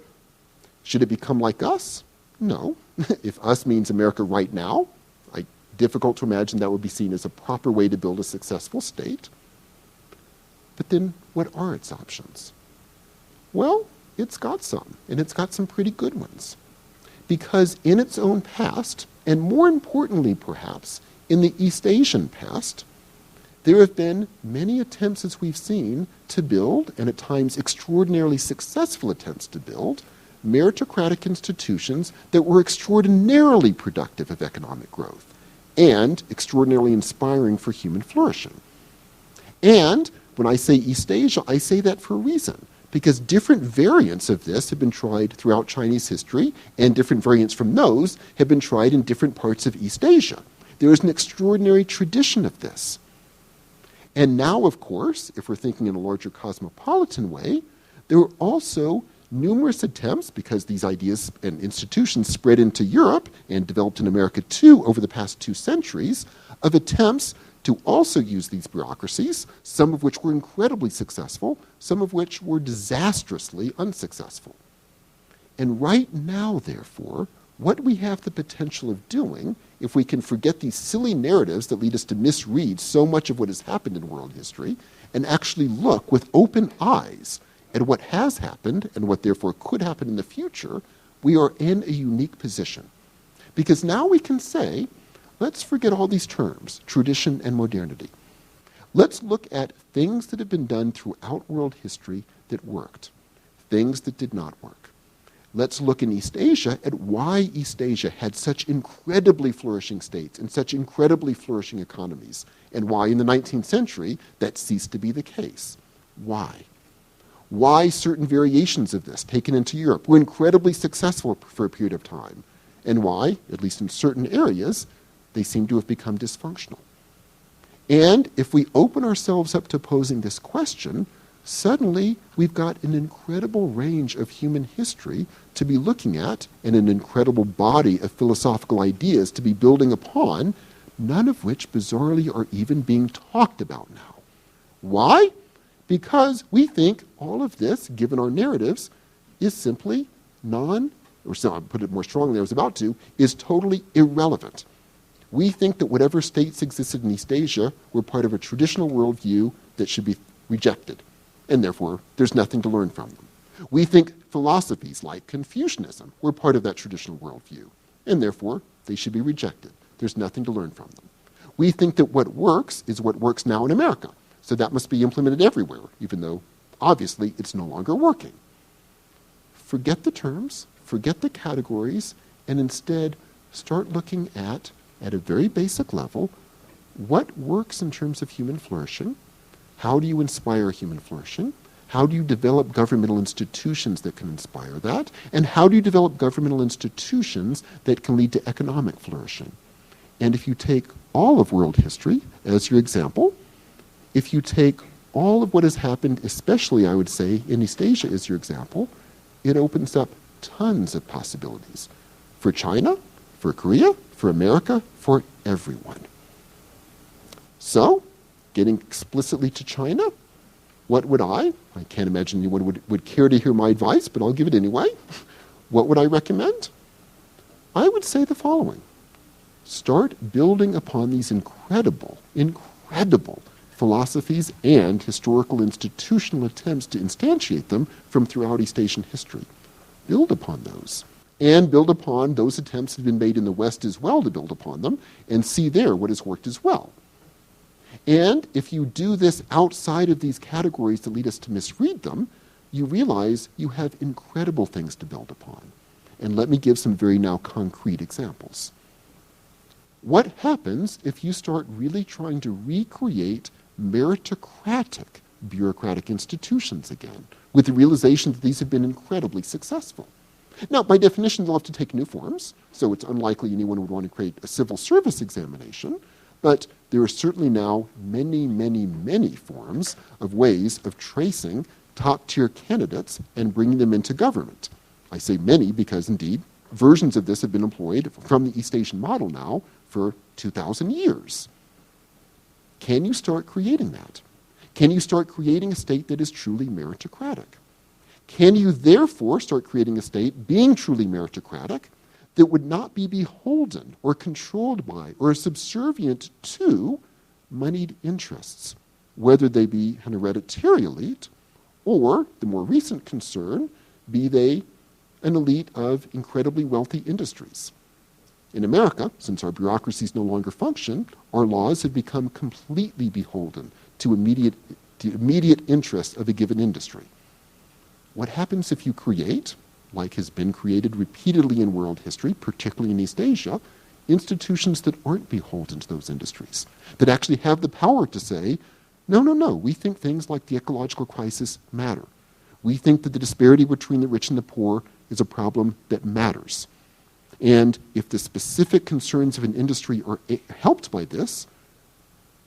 Speaker 2: Should it become like us? No. If us means America right now, difficult to imagine that would be seen as a proper way to build a successful state. But then what are its options? Well, it's got some, and it's got some pretty good ones. Because in its own past, and more importantly perhaps, in the East Asian past, there have been many attempts, as we've seen, to build, and at times extraordinarily successful attempts to build, meritocratic institutions that were extraordinarily productive of economic growth and extraordinarily inspiring for human flourishing. And when I say East Asia, I say that for a reason, because different variants of this have been tried throughout Chinese history, and different variants from those have been tried in different parts of East Asia. There is an extraordinary tradition of this. And now, of course, if we're thinking in a larger cosmopolitan way, there are also numerous attempts, because these ideas and institutions spread into Europe and developed in America too over the past 2 centuries, of attempts to also use these bureaucracies, some of which were incredibly successful, some of which were disastrously unsuccessful. And right now, therefore, what we have the potential of doing, if we can forget these silly narratives that lead us to misread so much of what has happened in world history, and actually look with open eyes at what has happened and what therefore could happen in the future, we are in a unique position. Because now we can say, let's forget all these terms, tradition and modernity. Let's look at things that have been done throughout world history that worked, things that did not work. Let's look in East Asia at why East Asia had such incredibly flourishing states and such incredibly flourishing economies, and why in the 19th century that ceased to be the case. Why? Why certain variations of this taken into Europe were incredibly successful for a period of time, and why, at least in certain areas, they seem to have become dysfunctional. And if we open ourselves up to posing this question, suddenly we've got an incredible range of human history to be looking at and an incredible body of philosophical ideas to be building upon, none of which bizarrely are even being talked about now. Why? Because we think all of this, given our narratives, is simply or so I'll put it more strongly than I was about to, is totally irrelevant. We think that whatever states existed in East Asia were part of a traditional worldview that should be rejected, and therefore there's nothing to learn from them. We think philosophies like Confucianism were part of that traditional worldview, and therefore they should be rejected. There's nothing to learn from them. We think that what works is what works now in America, so that must be implemented everywhere, even though obviously it's no longer working. Forget the terms, forget the categories, and instead start looking at a very basic level, what works in terms of human flourishing? How do you inspire human flourishing? How do you develop governmental institutions that can inspire that? And how do you develop governmental institutions that can lead to economic flourishing? And if you take all of world history as your example, if you take all of what has happened, especially I would say in East Asia as your example, it opens up tons of possibilities for China, for Korea, for America, for everyone. So, getting explicitly to China, what would I can't imagine anyone would care to hear my advice, but I'll give it anyway. What would I recommend? I would say the following. Start building upon these incredible philosophies and historical institutional attempts to instantiate them from throughout East Asian history. Build upon those. And build upon those attempts that have been made in the West as well to build upon them, and see there what has worked as well. And if you do this outside of these categories that lead us to misread them, you realize you have incredible things to build upon. And let me give some very now concrete examples. What happens if you start really trying to recreate meritocratic bureaucratic institutions again, with the realization that these have been incredibly successful? Now, by definition, they'll have to take new forms, so it's unlikely anyone would want to create a civil service examination, but there are certainly now many forms of ways of tracing top-tier candidates and bringing them into government. I say many because, indeed, versions of this have been employed from the East Asian model now for 2,000 years. Can you start creating that? Can you start creating a state that is truly meritocratic? Can you therefore start creating a state being truly meritocratic that would not be beholden or controlled by or subservient to moneyed interests, whether they be an hereditary elite or, the more recent concern, be they an elite of incredibly wealthy industries? In America, since our bureaucracies no longer function, our laws have become completely beholden to the immediate interests of a given industry. What happens if you create, like has been created repeatedly in world history, particularly in East Asia, institutions that aren't beholden to those industries, that actually have the power to say, no, we think things like the ecological crisis matter. We think that the disparity between the rich and the poor is a problem that matters. And if the specific concerns of an industry are helped by this,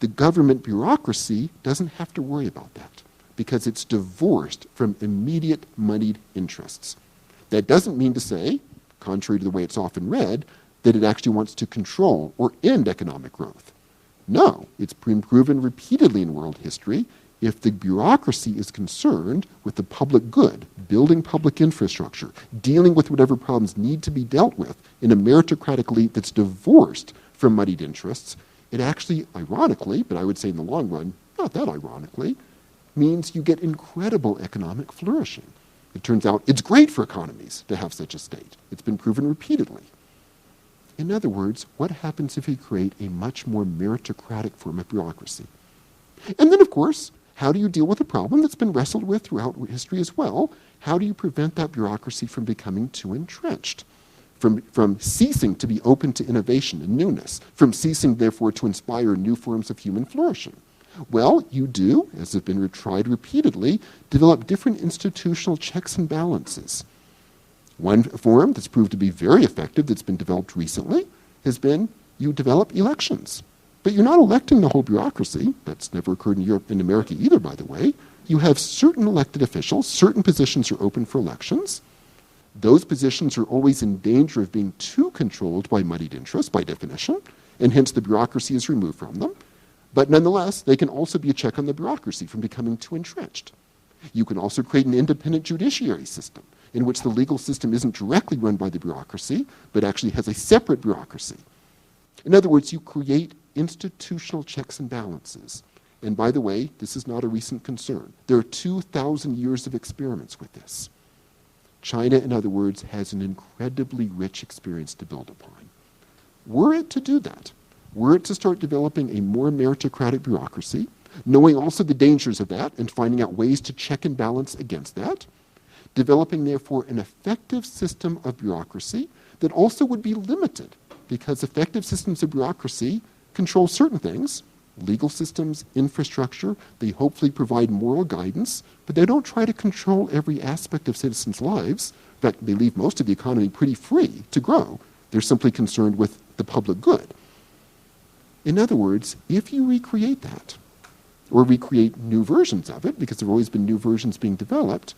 Speaker 2: the government bureaucracy doesn't have to worry about that, because it's divorced from immediate moneyed interests. That doesn't mean to say, contrary to the way it's often read, that it actually wants to control or end economic growth. No, it's been proven repeatedly in world history, if the bureaucracy is concerned with the public good, building public infrastructure, dealing with whatever problems need to be dealt with in a meritocratic elite that's divorced from moneyed interests, it actually, ironically, but I would say in the long run, not that ironically, means you get incredible economic flourishing. It turns out it's great for economies to have such a state. It's been proven repeatedly. In other words, what happens if you create a much more meritocratic form of bureaucracy? And then, of course, how do you deal with a problem that's been wrestled with throughout history as well? How do you prevent that bureaucracy from becoming too entrenched? From ceasing to be open to innovation and newness, from ceasing, therefore, to inspire new forms of human flourishing? Well, you do, as has been tried repeatedly, develop different institutional checks and balances. One form that's proved to be very effective that's been developed recently has been you develop elections. But you're not electing the whole bureaucracy. That's never occurred in Europe and America either, by the way. you have certain elected officials, certain positions are open for elections. Those positions are always in danger of being too controlled by moneyed interests, by definition, and hence the bureaucracy is removed from them. But nonetheless, they can also be a check on the bureaucracy from becoming too entrenched. You can also create an independent judiciary system in which the legal system isn't directly run by the bureaucracy, but actually has a separate bureaucracy. In other words, you create institutional checks and balances. And by the way, this is not a recent concern. There are 2,000 years of experiments with this. China, in other words, has an incredibly rich experience to build upon. Were it to do that, were it to start developing a more meritocratic bureaucracy, knowing also the dangers of that and finding out ways to check and balance against that, developing, therefore, an effective system of bureaucracy that also would be limited, because effective systems of bureaucracy control certain things, legal systems, infrastructure, they hopefully provide moral guidance, but they don't try to control every aspect of citizens' lives. In fact, they leave most of the economy pretty free to grow. They're simply concerned with the public good. In other words, if you recreate that, or recreate new versions of it, because there have always been new versions being developed,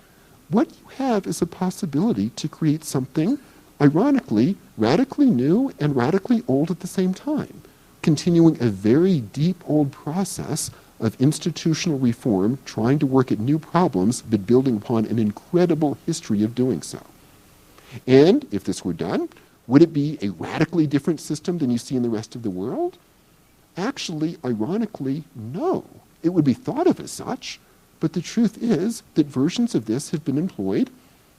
Speaker 2: what you have is a possibility to create something, ironically, radically new and radically old at the same time, continuing a very deep old process of institutional reform, trying to work at new problems, but building upon an incredible history of doing so. And if this were done, would it be a radically different system than you see in the rest of the world? Actually, ironically, no. It would be thought of as such, but the truth is that versions of this have been employed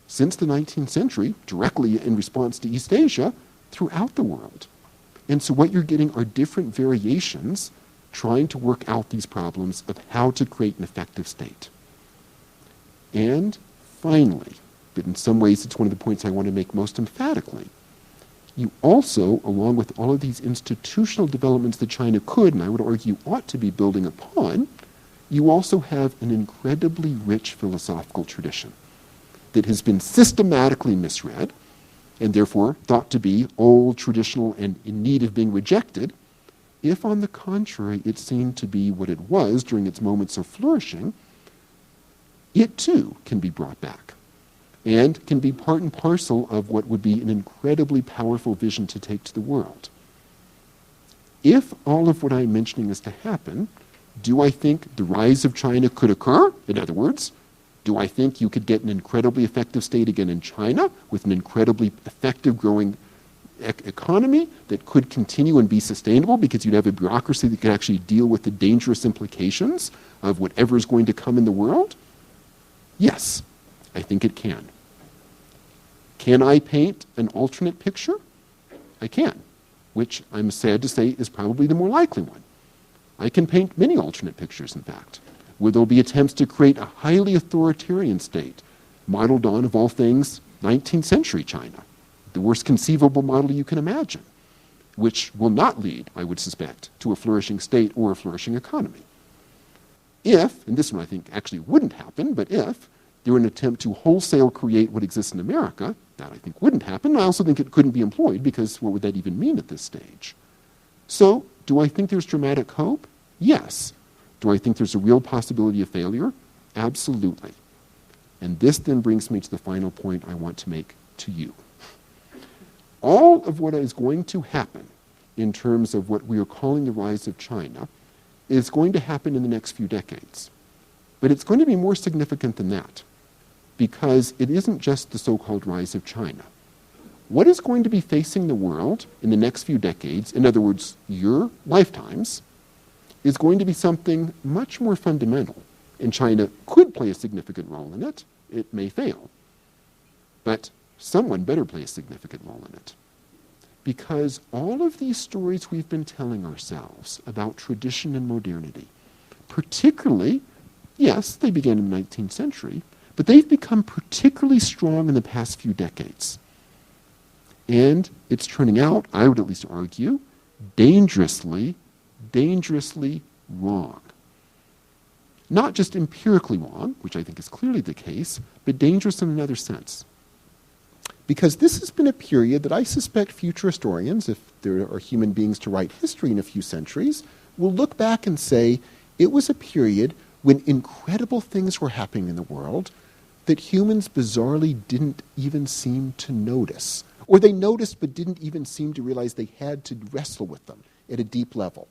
Speaker 2: since the 19th century, directly in response to East Asia, throughout the world. And so what you're getting are different variations trying to work out these problems of how to create an effective state. And finally, but in some ways it's one of the points I want to make most emphatically, you also, along with all of these institutional developments that China could, and I would argue ought to be building upon, you also have an incredibly rich philosophical tradition that has been systematically misread, and therefore thought to be old, traditional, and in need of being rejected, if on the contrary it's seen to be what it was during its moments of flourishing, it too can be brought back and can be part and parcel of what would be an incredibly powerful vision to take to the world. If all of what I'm mentioning is to happen, do I think the rise of China could occur? In other words, do I think you could get an incredibly effective state again in China with an incredibly effective growing economy that could continue and be sustainable because you'd have a bureaucracy that could actually deal with the dangerous implications of whatever is going to come in the world? Yes, I think it can. Can I paint an alternate picture? I can, which I'm sad to say is probably the more likely one. I can paint many alternate pictures, in fact, where there'll be attempts to create a highly authoritarian state, modeled on, of all things, 19th century China, the worst conceivable model you can imagine, which will not lead, I would suspect, to a flourishing state or a flourishing economy. If, and this one I think actually wouldn't happen, but if there were an attempt to wholesale create what exists in America, that I think wouldn't happen. I also think it couldn't be employed because what would that even mean at this stage? So, do I think there's dramatic hope? Yes. Do I think there's a real possibility of failure? Absolutely. And this then brings me to the final point I want to make to you. All of what is going to happen in terms of what we are calling the rise of China is going to happen in the next few decades. But it's going to be more significant than that, because it isn't just the so-called rise of China. What is going to be facing the world in the next few decades, in other words, your lifetimes, is going to be something much more fundamental. And China could play a significant role in it. It may fail. But someone better play a significant role in it. Because all of these stories we've been telling ourselves about tradition and modernity, particularly, yes, they began in the 19th century, but they've become particularly strong in the past few decades. And it's turning out, I would at least argue, dangerously wrong. Not just empirically wrong, which I think is clearly the case, but dangerous in another sense. Because this has been a period that I suspect future historians, if there are human beings to write history in a few centuries, will look back and say it was a period when incredible things were happening in the world that humans bizarrely didn't even seem to notice. Or they noticed but didn't even seem to realize they had to wrestle with them at a deep level.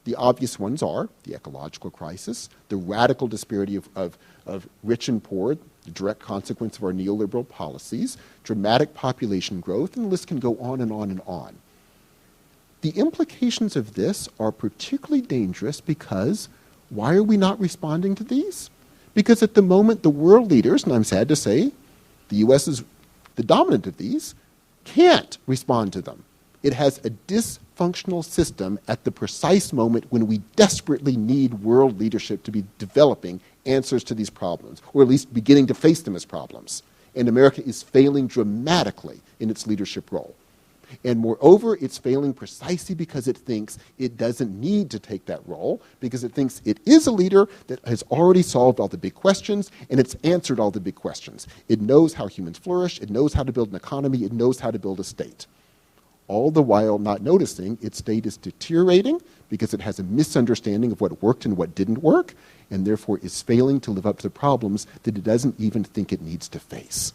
Speaker 2: The obvious ones are the ecological crisis, the radical disparity of rich and poor, the direct consequence of our neoliberal policies, dramatic population growth, and the list can go on and on and on. The implications of this are particularly dangerous because why are we not responding to these? Because at the moment, the world leaders, and I'm sad to say, the US is the dominant of these, can't respond to them. It has a dysfunctional system at the precise moment when we desperately need world leadership to be developing answers to these problems, or at least beginning to face them as problems. And America is failing dramatically in its leadership role. And moreover, it's failing precisely because it thinks it doesn't need to take that role, because it thinks it is a leader that has already solved all the big questions, and it's answered all the big questions. It knows how humans flourish, it knows how to build an economy, it knows how to build a state. All the while not noticing its state is deteriorating because it has a misunderstanding of what worked and what didn't work, and therefore is failing to live up to the problems that it doesn't even think it needs to face.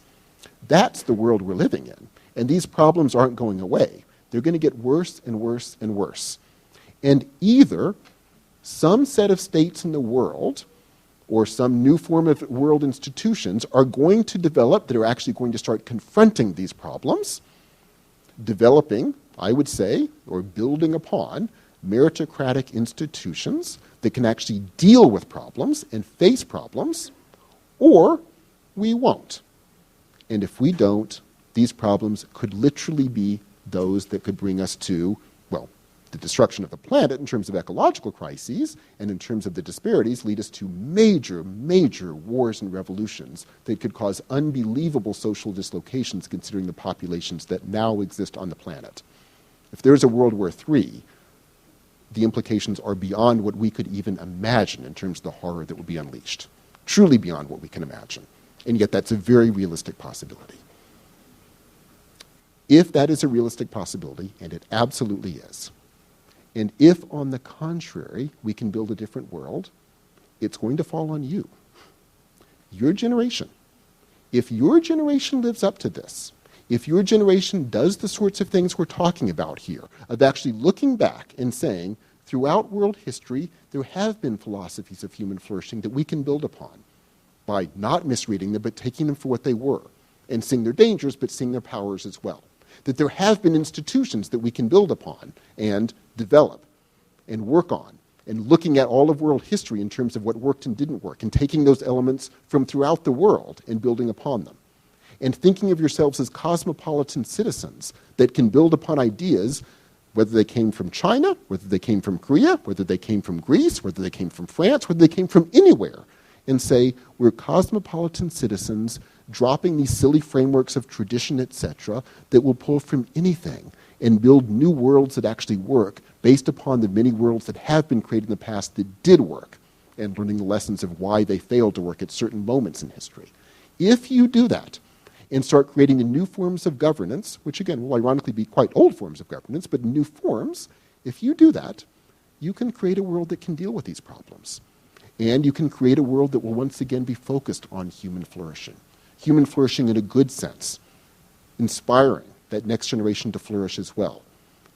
Speaker 2: That's the world we're living in. And these problems aren't going away. They're going to get worse and worse and worse. And either some set of states in the world or some new form of world institutions are going to develop that are actually going to start confronting these problems, developing, I would say, or building upon meritocratic institutions that can actually deal with problems and face problems, or we won't. And if we don't, these problems could literally be those that could bring us to, well, the destruction of the planet in terms of ecological crises, and in terms of the disparities, lead us to major, major wars and revolutions that could cause unbelievable social dislocations considering the populations that now exist on the planet. If there's a World War III, the implications are beyond what we could even imagine in terms of the horror that would be unleashed. Truly beyond what we can imagine. And yet that's a very realistic possibility. If that is a realistic possibility, and it absolutely is, and if, on the contrary, we can build a different world, it's going to fall on you, your generation. If your generation lives up to this, if your generation does the sorts of things we're talking about here, of actually looking back and saying, throughout world history, there have been philosophies of human flourishing that we can build upon by not misreading them, but taking them for what they were, and seeing their dangers, but seeing their powers as well. That there have been institutions that we can build upon and develop and work on, and looking at all of world history in terms of what worked and didn't work, and taking those elements from throughout the world and building upon them. And thinking of yourselves as cosmopolitan citizens that can build upon ideas, whether they came from China, whether they came from Korea, whether they came from Greece, whether they came from France, whether they came from anywhere, and say, we're cosmopolitan citizens dropping these silly frameworks of tradition, etc., that will pull from anything and build new worlds that actually work based upon the many worlds that have been created in the past that did work, and learning the lessons of why they failed to work at certain moments in history. If you do that and start creating the new forms of governance, which again will ironically be quite old forms of governance, but new forms, if you do that, you can create a world that can deal with these problems. And you can create a world that will once again be focused on human flourishing in a good sense, inspiring that next generation to flourish as well.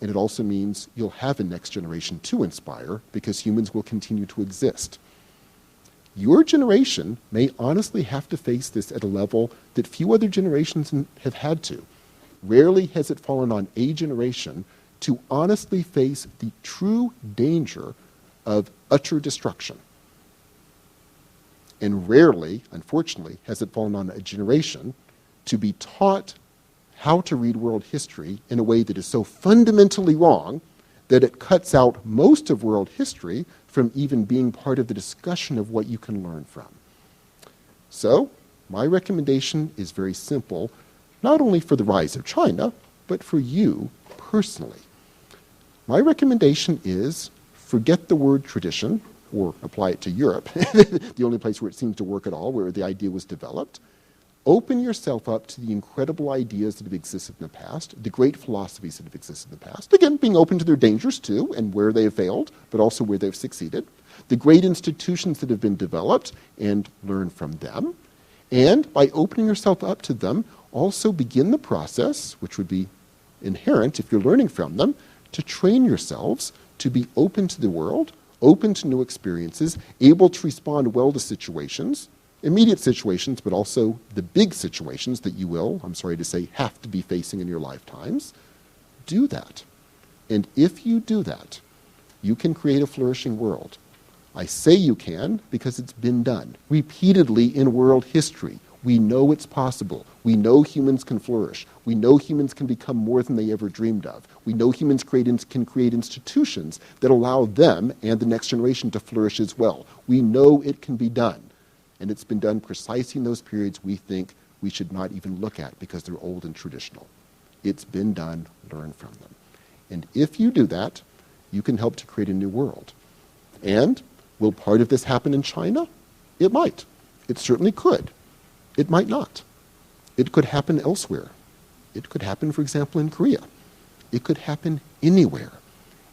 Speaker 2: And it also means you'll have a next generation to inspire because humans will continue to exist. Your generation may honestly have to face this at a level that few other generations have had to. Rarely has it fallen on a generation to honestly face the true danger of utter destruction. And rarely, unfortunately, has it fallen on a generation to be taught how to read world history in a way that is so fundamentally wrong that it cuts out most of world history from even being part of the discussion of what you can learn from. So, my recommendation is very simple, not only for the rise of China, but for you personally. My recommendation is forget the word tradition, or apply it to Europe, the only place where it seems to work at all, where the idea was developed. Open yourself up to the incredible ideas that have existed in the past, the great philosophies that have existed in the past. Again, being open to their dangers too, and where they have failed, but also where they've succeeded. the great institutions that have been developed and learn from them. And by opening yourself up to them, also begin the process, which would be inherent if you're learning from them, to train yourselves to be open to the world, open to new experiences, able to respond well to situations, immediate situations, but also the big situations that you will, I'm sorry to say, have to be facing in your lifetimes. Do that. And if you do that, you can create a flourishing world. I say you can because it's been done repeatedly in world history. We know it's possible. We know humans can flourish. We know humans can become more than they ever dreamed of. We know humans can create institutions that allow them and the next generation to flourish as well. We know it can be done. And it's been done precisely in those periods we think we should not even look at because they're old and traditional. It's been done. Learn from them. And if you do that, you can help to create a new world. And will part of this happen in China? It might. It certainly could. It might not. It could happen elsewhere. It could happen, for example, in Korea. It could happen anywhere.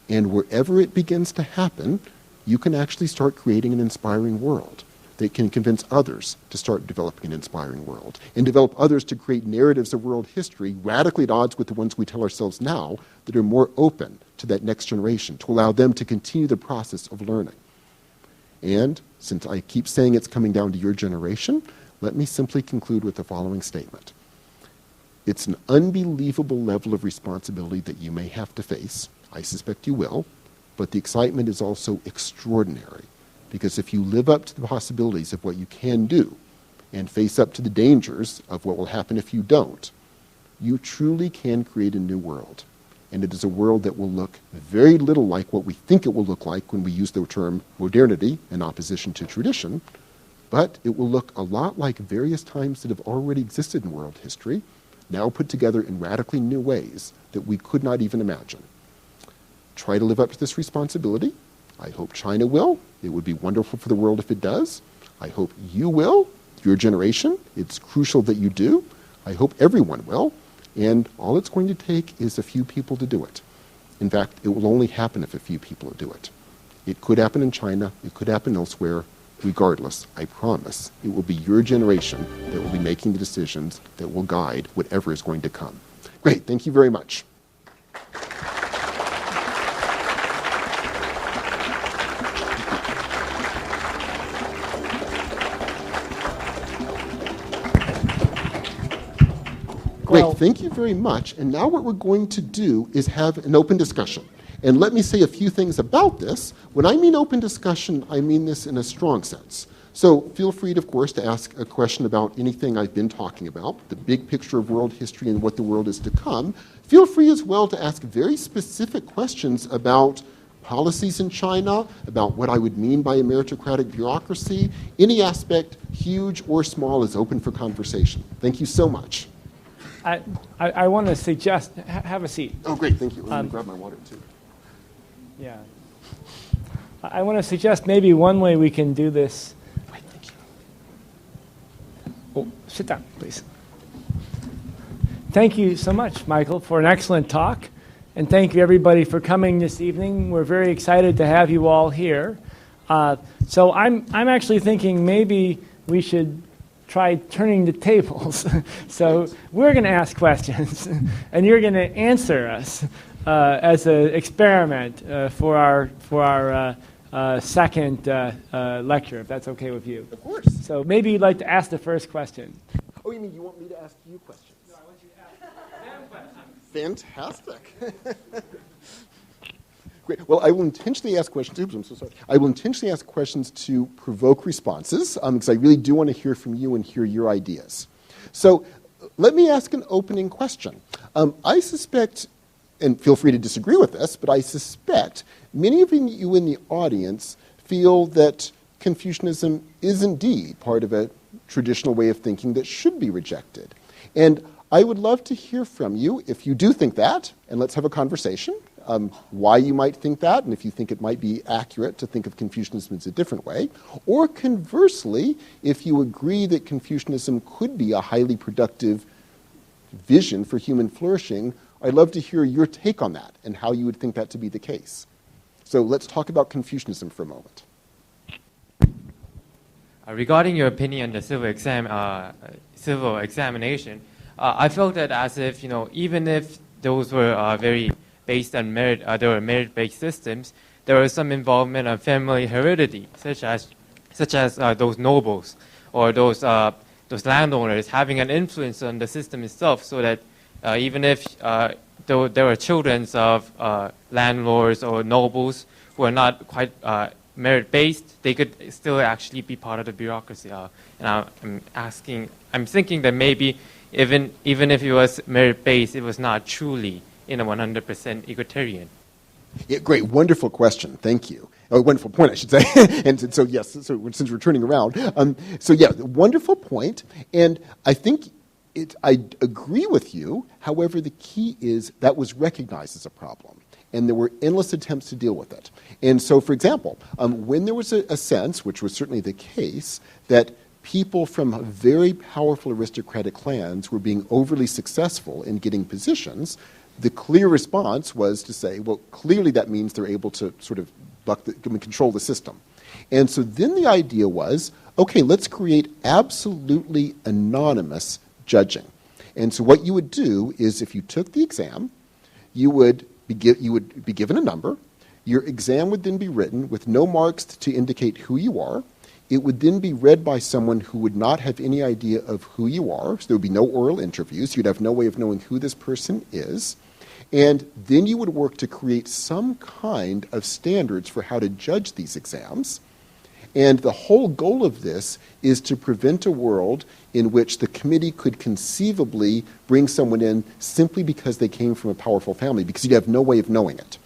Speaker 2: And wherever it begins to happen, you can actually start creating an inspiring world that can convince others to start developing an inspiring world and develop others to create narratives of world history radically at odds with the ones we tell ourselves now that are more open to that next generation, to allow them to continue the process of learning. And since I keep saying it's coming down to your generation, let me simply conclude with the following statement. It's an unbelievable level of responsibility that you may have to face. I suspect you will, but the excitement is also extraordinary. Because if you live up to the possibilities of what you can do and face up to the dangers of what will happen if you don't, you truly can create a new world. And it is a world that will look very little like what we think it will look like when we use the term modernity in opposition to tradition, but it will look a lot like various times that have already existed in world history, now put together in radically new ways that we could not even imagine. Try to live up to this responsibility. I hope China will. It would be wonderful for the world if it does. I hope you will, your generation. It's crucial that you do. I hope everyone will. And all it's going to take is a few people to do it. In fact, it will only happen if a few people do it. It could happen in China. It could happen elsewhere. Regardless, I promise, it will be your generation that will be making the decisions that will guide whatever is going to come. Great. Thank you very much. Great, thank you very much. And now what we're going to do is have an open discussion. And let me say a few things about this. When I mean open discussion, I mean this in a strong sense. So feel free, of course, to ask a question about anything I've been talking about, the big picture of world history and what the world is to come. Feel free as well to ask very specific questions about policies in China, about what I would mean by a meritocratic bureaucracy. Any aspect, huge or small, is open for conversation. Thank you so much.
Speaker 1: I want to suggest, have a seat.
Speaker 2: Oh, great, thank you. Let me grab my water, too.
Speaker 1: Yeah. I want to suggest maybe one way we can do this.
Speaker 2: Wait, thank you.
Speaker 1: Oh, sit down, please. Thank you so much, Michael, for an excellent talk. And thank you, everybody, for coming this evening. We're very excited to have you all here. So I'm actually thinking maybe we should try turning the tables. So we're going to ask questions, and you're going to answer us as an experiment for our second lecture, if that's okay with you.
Speaker 2: Of course.
Speaker 1: So maybe you'd like to ask the first question.
Speaker 2: Oh, you mean you want me to ask you questions?
Speaker 1: No, I want you to ask them questions.
Speaker 2: Fantastic. Great. Well, I will intentionally ask questions. Oops, I'm so sorry. I will intentionally ask questions to provoke responses because I really do want to hear from you and hear your ideas. So let me ask an opening question. I suspect, and feel free to disagree with this, but I suspect many of you in the audience feel that Confucianism is indeed part of a traditional way of thinking that should be rejected. And I would love to hear from you if you do think that, and let's have a conversation. Why you might think that, and if you think it might be accurate to think of Confucianism as a different way. Or conversely, if you agree that Confucianism could be a highly productive vision for human flourishing, I'd love to hear your take on that and how you would think that to be the case. So let's talk about Confucianism for a moment.
Speaker 3: Regarding your opinion on the civil examination, I felt that as if, even if those were very based on merit, there were merit-based systems, there was some involvement of family heredity, such as those nobles or those landowners having an influence on the system itself, so that even if there were children of landlords or nobles who are not quite merit-based, they could still actually be part of the bureaucracy. And I'm thinking that maybe even if it was merit-based, it was not truly 100% egalitarian.
Speaker 2: Yeah, great, wonderful question. Thank you. Oh, wonderful point, I should say. and so yes, so since we're turning around, wonderful point. And I think I agree with you. However, the key is that was recognized as a problem, and there were endless attempts to deal with it. And so, for example, when there was a sense, which was certainly the case, that people from very powerful aristocratic clans were being overly successful in getting positions, the clear response was to say, well, clearly that means they're able to sort of control the system. And so then the idea was, okay, let's create absolutely anonymous judging. And so what you would do is, if you took the exam, you would be given a number. Your exam would then be written with no marks to indicate who you are. It would then be read by someone who would not have any idea of who you are. So there would be no oral interviews. You'd have no way of knowing who this person is. And then you would work to create some kind of standards for how to judge these exams. And the whole goal of this is to prevent a world in which the committee could conceivably bring someone in simply because they came from a powerful family, because you'd have no way of knowing it.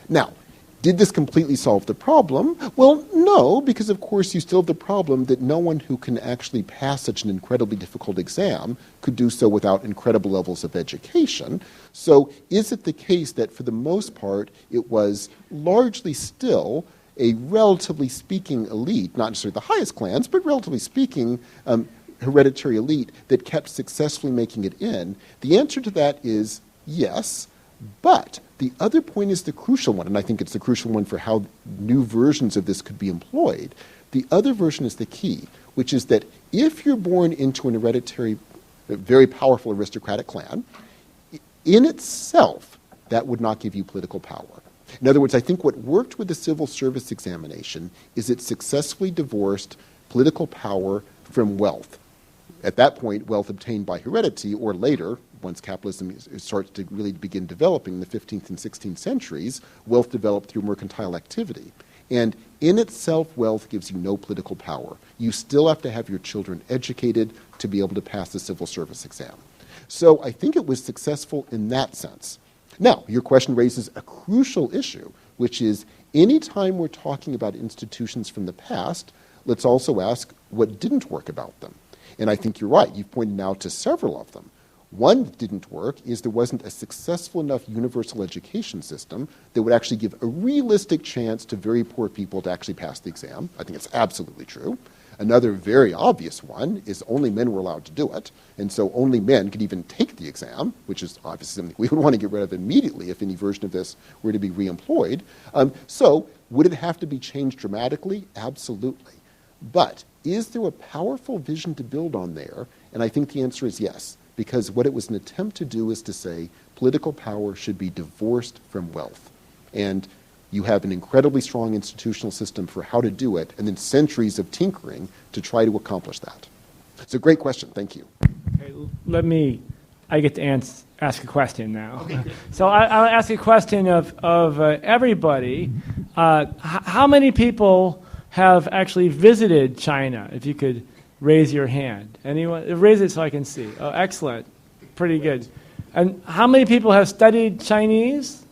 Speaker 2: Now, did this completely solve the problem? Well, no, because of course you still have the problem that no one who can actually pass such an incredibly difficult exam could do so without incredible levels of education. So is it the case that for the most part it was largely still a relatively speaking elite, not necessarily the highest clans, but relatively speaking hereditary elite that kept successfully making it in? The answer to that is yes, but the other point is the crucial one, and I think it's the crucial one for how new versions of this could be employed. The other version is the key, which is that if you're born into an hereditary, very powerful aristocratic clan, in itself, that would not give you political power. In other words, I think what worked with the civil service examination is it successfully divorced political power from wealth. At that point, wealth obtained by heredity, or later, once capitalism starts to really begin developing in the 15th and 16th centuries, wealth developed through mercantile activity. And in itself, wealth gives you no political power. You still have to have your children educated to be able to pass the civil service exam. So I think it was successful in that sense. Now, your question raises a crucial issue, which is any time we're talking about institutions from the past, let's also ask what didn't work about them. And I think you're right. You've pointed out to several of them. One that didn't work is there wasn't a successful enough universal education system that would actually give a realistic chance to very poor people to actually pass the exam. I think it's absolutely true. Another very obvious one is only men were allowed to do it, and so only men could even take the exam, which is obviously something we would want to get rid of immediately if any version of this were to be reemployed. So would it have to be changed dramatically? Absolutely. But is there a powerful vision to build on there? And I think the answer is yes, because what it was an attempt to do is to say political power should be divorced from wealth. And you have an incredibly strong institutional system for how to do it, and then centuries of tinkering to try to accomplish that. It's a great question. Thank you.
Speaker 1: Okay, I get to ask a question now. Okay. So I'll ask a question of everybody. How many people have actually visited China? If you could raise your hand. Anyone? Raise it so I can see. Oh, excellent. Pretty good. And how many people have studied Chinese?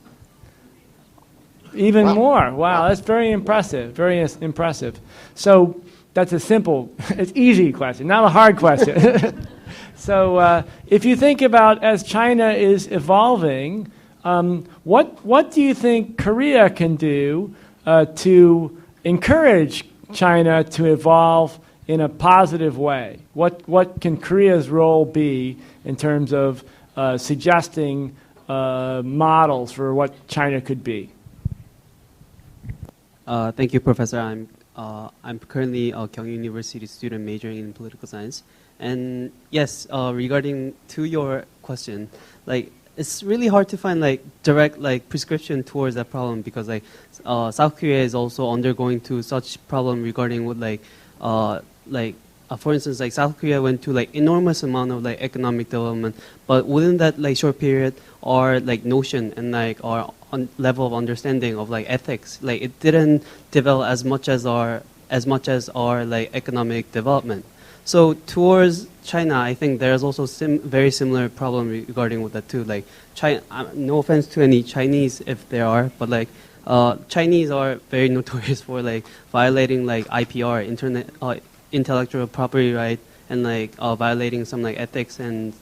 Speaker 1: Even more. Wow, that's very impressive. Very impressive. So that's a simple, it's easy question, not a hard question. So if you think about as China is evolving, what do you think Korea can do to encourage China to evolve in a positive way? What can Korea's role be in terms of suggesting models for what China could be?
Speaker 4: Thank you, Professor. I'm I'm currently a Kyung University student majoring in political science. And yes, regarding to your question, like it's really hard to find like direct like prescription towards that problem because like South Korea is also undergoing to such problem regarding with for instance, like South Korea went to like enormous amount of like economic development, but within that like short period, our like notion and like our level of understanding of like ethics, like it didn't develop as much as our like economic development. So towards China, I think there's also very similar problem regarding with that too. Like China, no offense to any Chinese if there are, but like Chinese are very notorious for like violating like IPR, intellectual property right, and like violating some like ethics and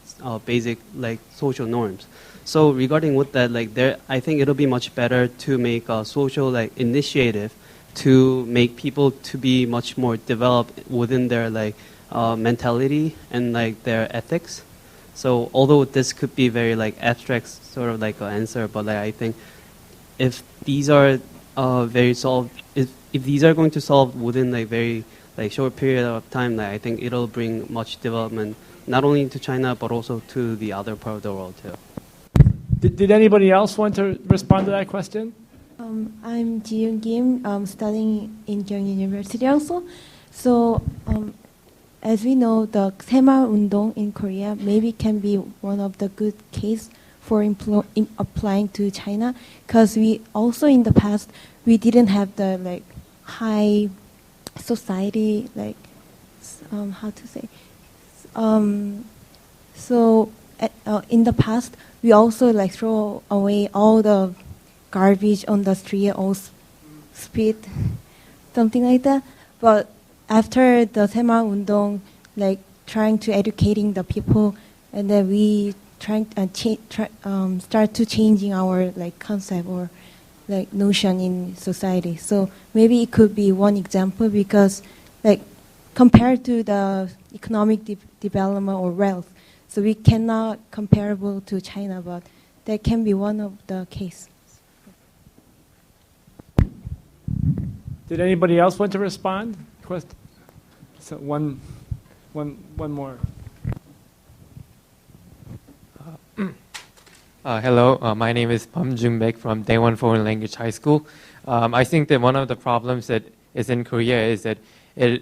Speaker 4: basic like social norms. So regarding with that, like I think it'll be much better to make a social like initiative to make people to be much more developed within their like mentality and like their ethics. So although this could be very like abstract sort of like an answer, but like I think if these are if these are going to solve within like very like short period of time, like I think it'll bring much development not only to China but also to the other part of the world too.
Speaker 1: Did anybody else want to respond to that question?
Speaker 5: I'm Ji-yoon Kim, studying in Kyung University also. So as we know, the Saemal Undong in Korea maybe can be one of the good case for applying to China, because we also in the past we didn't have the like high society like how to say so in the past we also like throw away all the garbage on the street or spit something like that. But after the Saemal Undong, like trying to educating the people, and then we start to changing our like concept or like notion in society. So maybe it could be one example, because like compared to the economic development or wealth, so we cannot comparable to China, but that can be one of the case.
Speaker 1: Did anybody else want to respond? So one more.
Speaker 3: Hello, my name is Pam Jung-baek from Daewon Foreign Language High School. I think that one of the problems that is in Korea is that the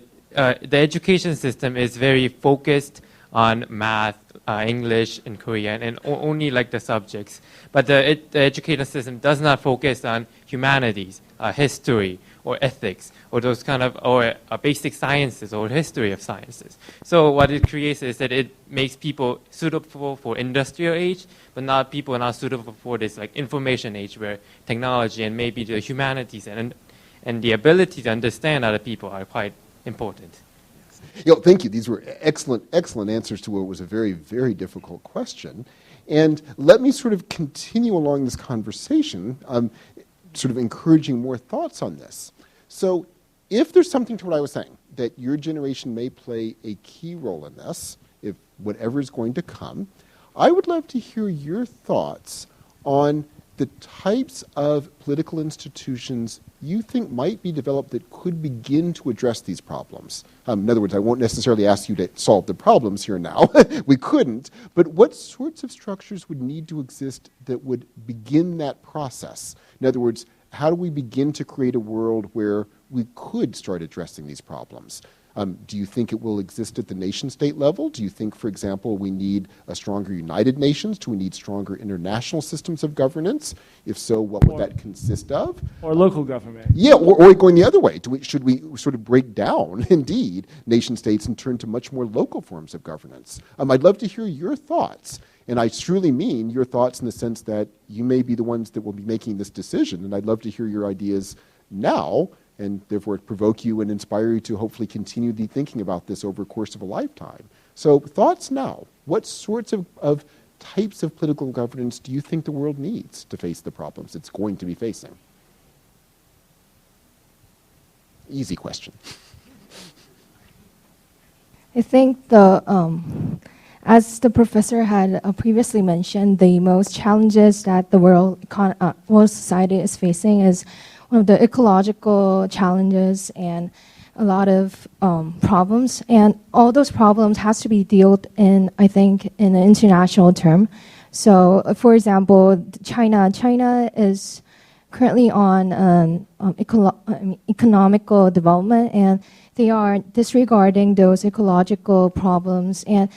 Speaker 3: education system is very focused on math, English, and Korean, and only like the subjects. But the education system does not focus on humanities, history, or ethics, or those kind of, or basic sciences, or history of sciences. So what it creates is that it makes people suitable for industrial age, but not people not suitable for this like information age, where technology and maybe the humanities and the ability to understand other people are quite important.
Speaker 2: Thank you. These were excellent answers to what was a very, very difficult question. And let me sort of continue along this conversation, sort of encouraging more thoughts on this. So if there's something to what I was saying, that your generation may play a key role in this, if whatever is going to come, I would love to hear your thoughts on the types of political institutions you think might be developed that could begin to address these problems. In other words, I won't necessarily ask you to solve the problems here now. We couldn't. But what sorts of structures would need to exist that would begin that process? In other words, how do we begin to create a world where we could start addressing these problems? Do you think it will exist at the nation-state level? Do you think, for example, we need a stronger United Nations? Do we need stronger international systems of governance? If so, what would that consist of?
Speaker 1: Or local government.
Speaker 2: Yeah, or going the other way. Should we sort of break down, indeed, nation-states and turn to much more local forms of governance? I'd love to hear your thoughts. And I truly mean your thoughts in the sense that you may be the ones that will be making this decision, and I'd love to hear your ideas now, and therefore provoke you and inspire you to hopefully continue the thinking about this over the course of a lifetime. So thoughts now. What sorts of types of political governance do you think the world needs to face the problems it's going to be facing? Easy question.
Speaker 6: I think as the professor had previously mentioned, the most challenges that the world society is facing is one of the ecological challenges and a lot of problems. And all those problems has to be dealt in, I think, in an international term. So, for example, China is currently on economical development, and they are disregarding those ecological problems. And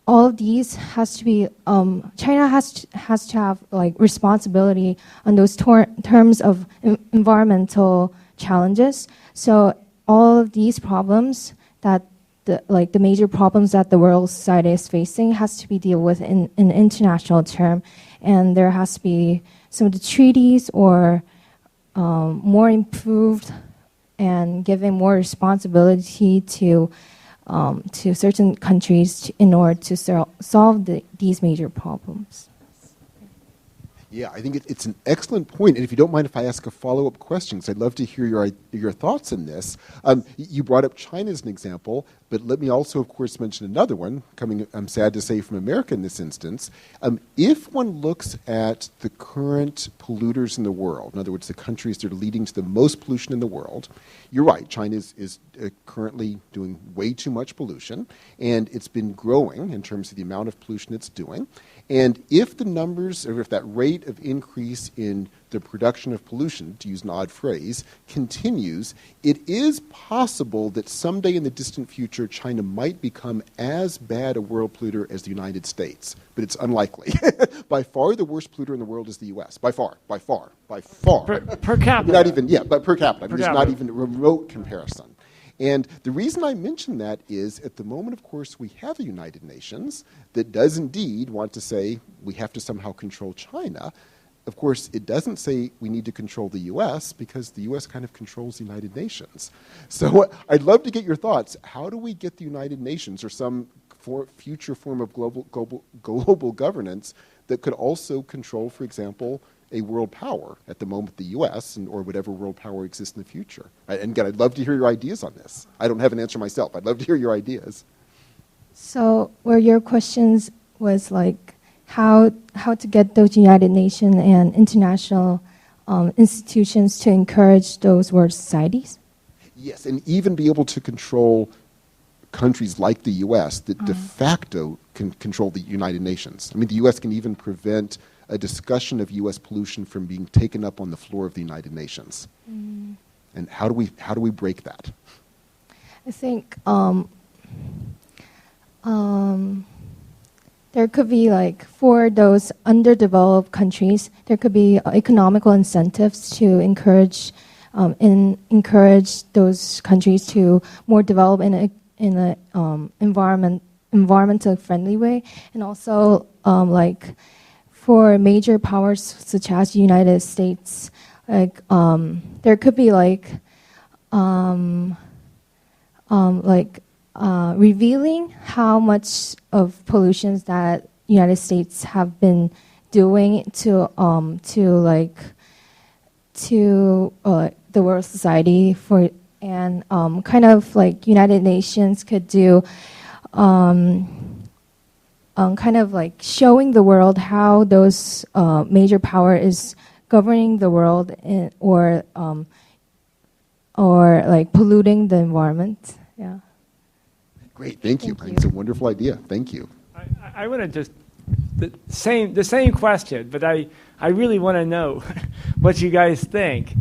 Speaker 6: all of these has to be China has to have like responsibility on those terms of environmental challenges. So all of these problems that the major problems that the world society is facing has to be dealt with in an international term, and there has to be some of the treaties or more improved and giving more responsibility to certain countries in order to solve these major problems.
Speaker 2: Yeah, I think it's an excellent point. And if you don't mind if I ask a follow-up question, because I'd love to hear your thoughts on this. You brought up China as an example, but let me also, of course, mention another one, coming, I'm sad to say, from America in this instance. If one looks at the current polluters in the world, in other words, the countries that are leading to the most pollution in the world, you're right, China is currently doing way too much pollution, and it's been growing in terms of the amount of pollution it's doing. And if the numbers, or if that rate of increase in the production of pollution, to use an odd phrase, continues, it is possible that someday in the distant future, China might become as bad a world polluter as the United States. But it's unlikely. By far, the worst polluter in the world is the U.S. By far. Per capita. Not even, yeah, but per capita. There's not even a remote comparison. And the reason I mention that is, at the moment, of course, we have a United Nations that does indeed want to say we have to somehow control China. Of course, it doesn't say we need to control the U.S. because the U.S. kind of controls the United Nations. So I'd love to get your thoughts. How do we get the United Nations or some future form of global governance that could also control, for example, a world power, at the moment the U.S., or whatever world power exists in the future? And again, I'd love to hear your ideas on this. I don't have an answer myself. I'd love to hear your ideas.
Speaker 6: So were your questions was like how to get those United Nations and international institutions to encourage those world societies?
Speaker 2: Yes, and even be able to control countries like the U.S. that de facto can control the United Nations. I mean, the U.S. can even prevent a discussion of U.S. pollution from being taken up on the floor of the United Nations. And how do we break that?
Speaker 6: I think there could be, like, for those underdeveloped countries, there could be economical incentives to encourage those countries to more develop in a environmental friendly way, and also like for major powers such as the United States, like there could be revealing how much of pollutions that United States have been doing to the world society for, and kind of like United Nations could do kind of like showing the world how those major power is governing the world or like polluting the environment. Yeah.
Speaker 2: Great, thank you. It's a wonderful idea. Thank you.
Speaker 1: I want to just the same question, but I really want to know what you guys think.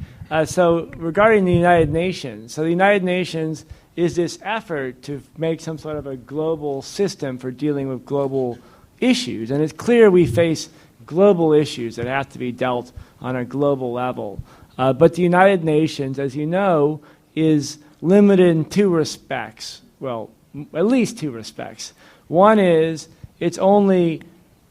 Speaker 1: So regarding the United Nations, so the United Nations is this effort to make some sort of a global system for dealing with global issues. And it's clear we face global issues that have to be dealt on a global level. But the United Nations, as you know, is limited in two respects. Well, at least two respects. One is it's only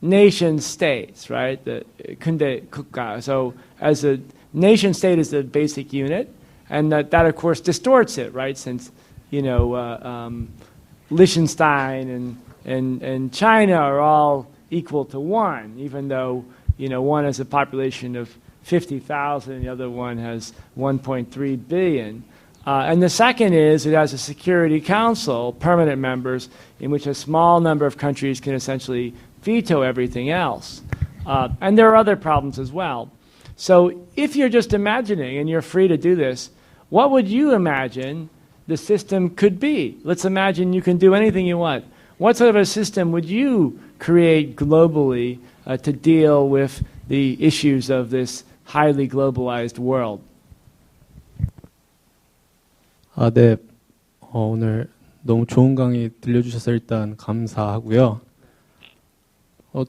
Speaker 1: nation states, right? The kunde 국가. So as a nation state is the basic unit, and that of course distorts it, right? Since Liechtenstein and China are all equal to one, even though one has a population of 50,000, the other one has 1.3 billion. And the second is it has a Security Council, permanent members, in which a small number of countries can essentially veto everything else. And there are other problems as well. So if you're just imagining, and you're free to do this, what would you imagine the system could be? Let's imagine you can do anything you want. What sort of a system would you create globally to deal with the issues of this highly globalized world?
Speaker 7: 네. 오늘 너무 좋은 강의 들려주셔서 일단 감사하고요.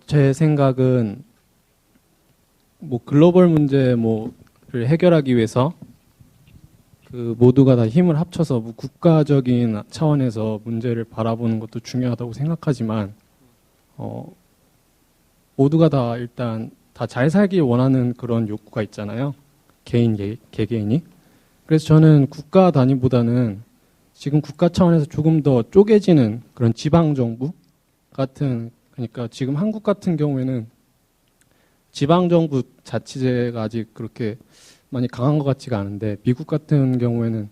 Speaker 7: 제 생각은 글로벌 문제를 해결하기 위해서 모두가 다 힘을 합쳐서 국가적인 차원에서 문제를 바라보는 것도 중요하다고 생각하지만 모두가 다 일단 다 잘 살길 원하는 그런 욕구가 있잖아요. 개개인이. 그래서 저는 국가 단위보다는 지금 국가 차원에서 조금 더 쪼개지는 그런 지방정부 같은, 그러니까 지금 한국 같은 경우에는 지방정부 자치제가 아직 그렇게 많이 강한 것 같지가 않은데, 미국 같은 경우에는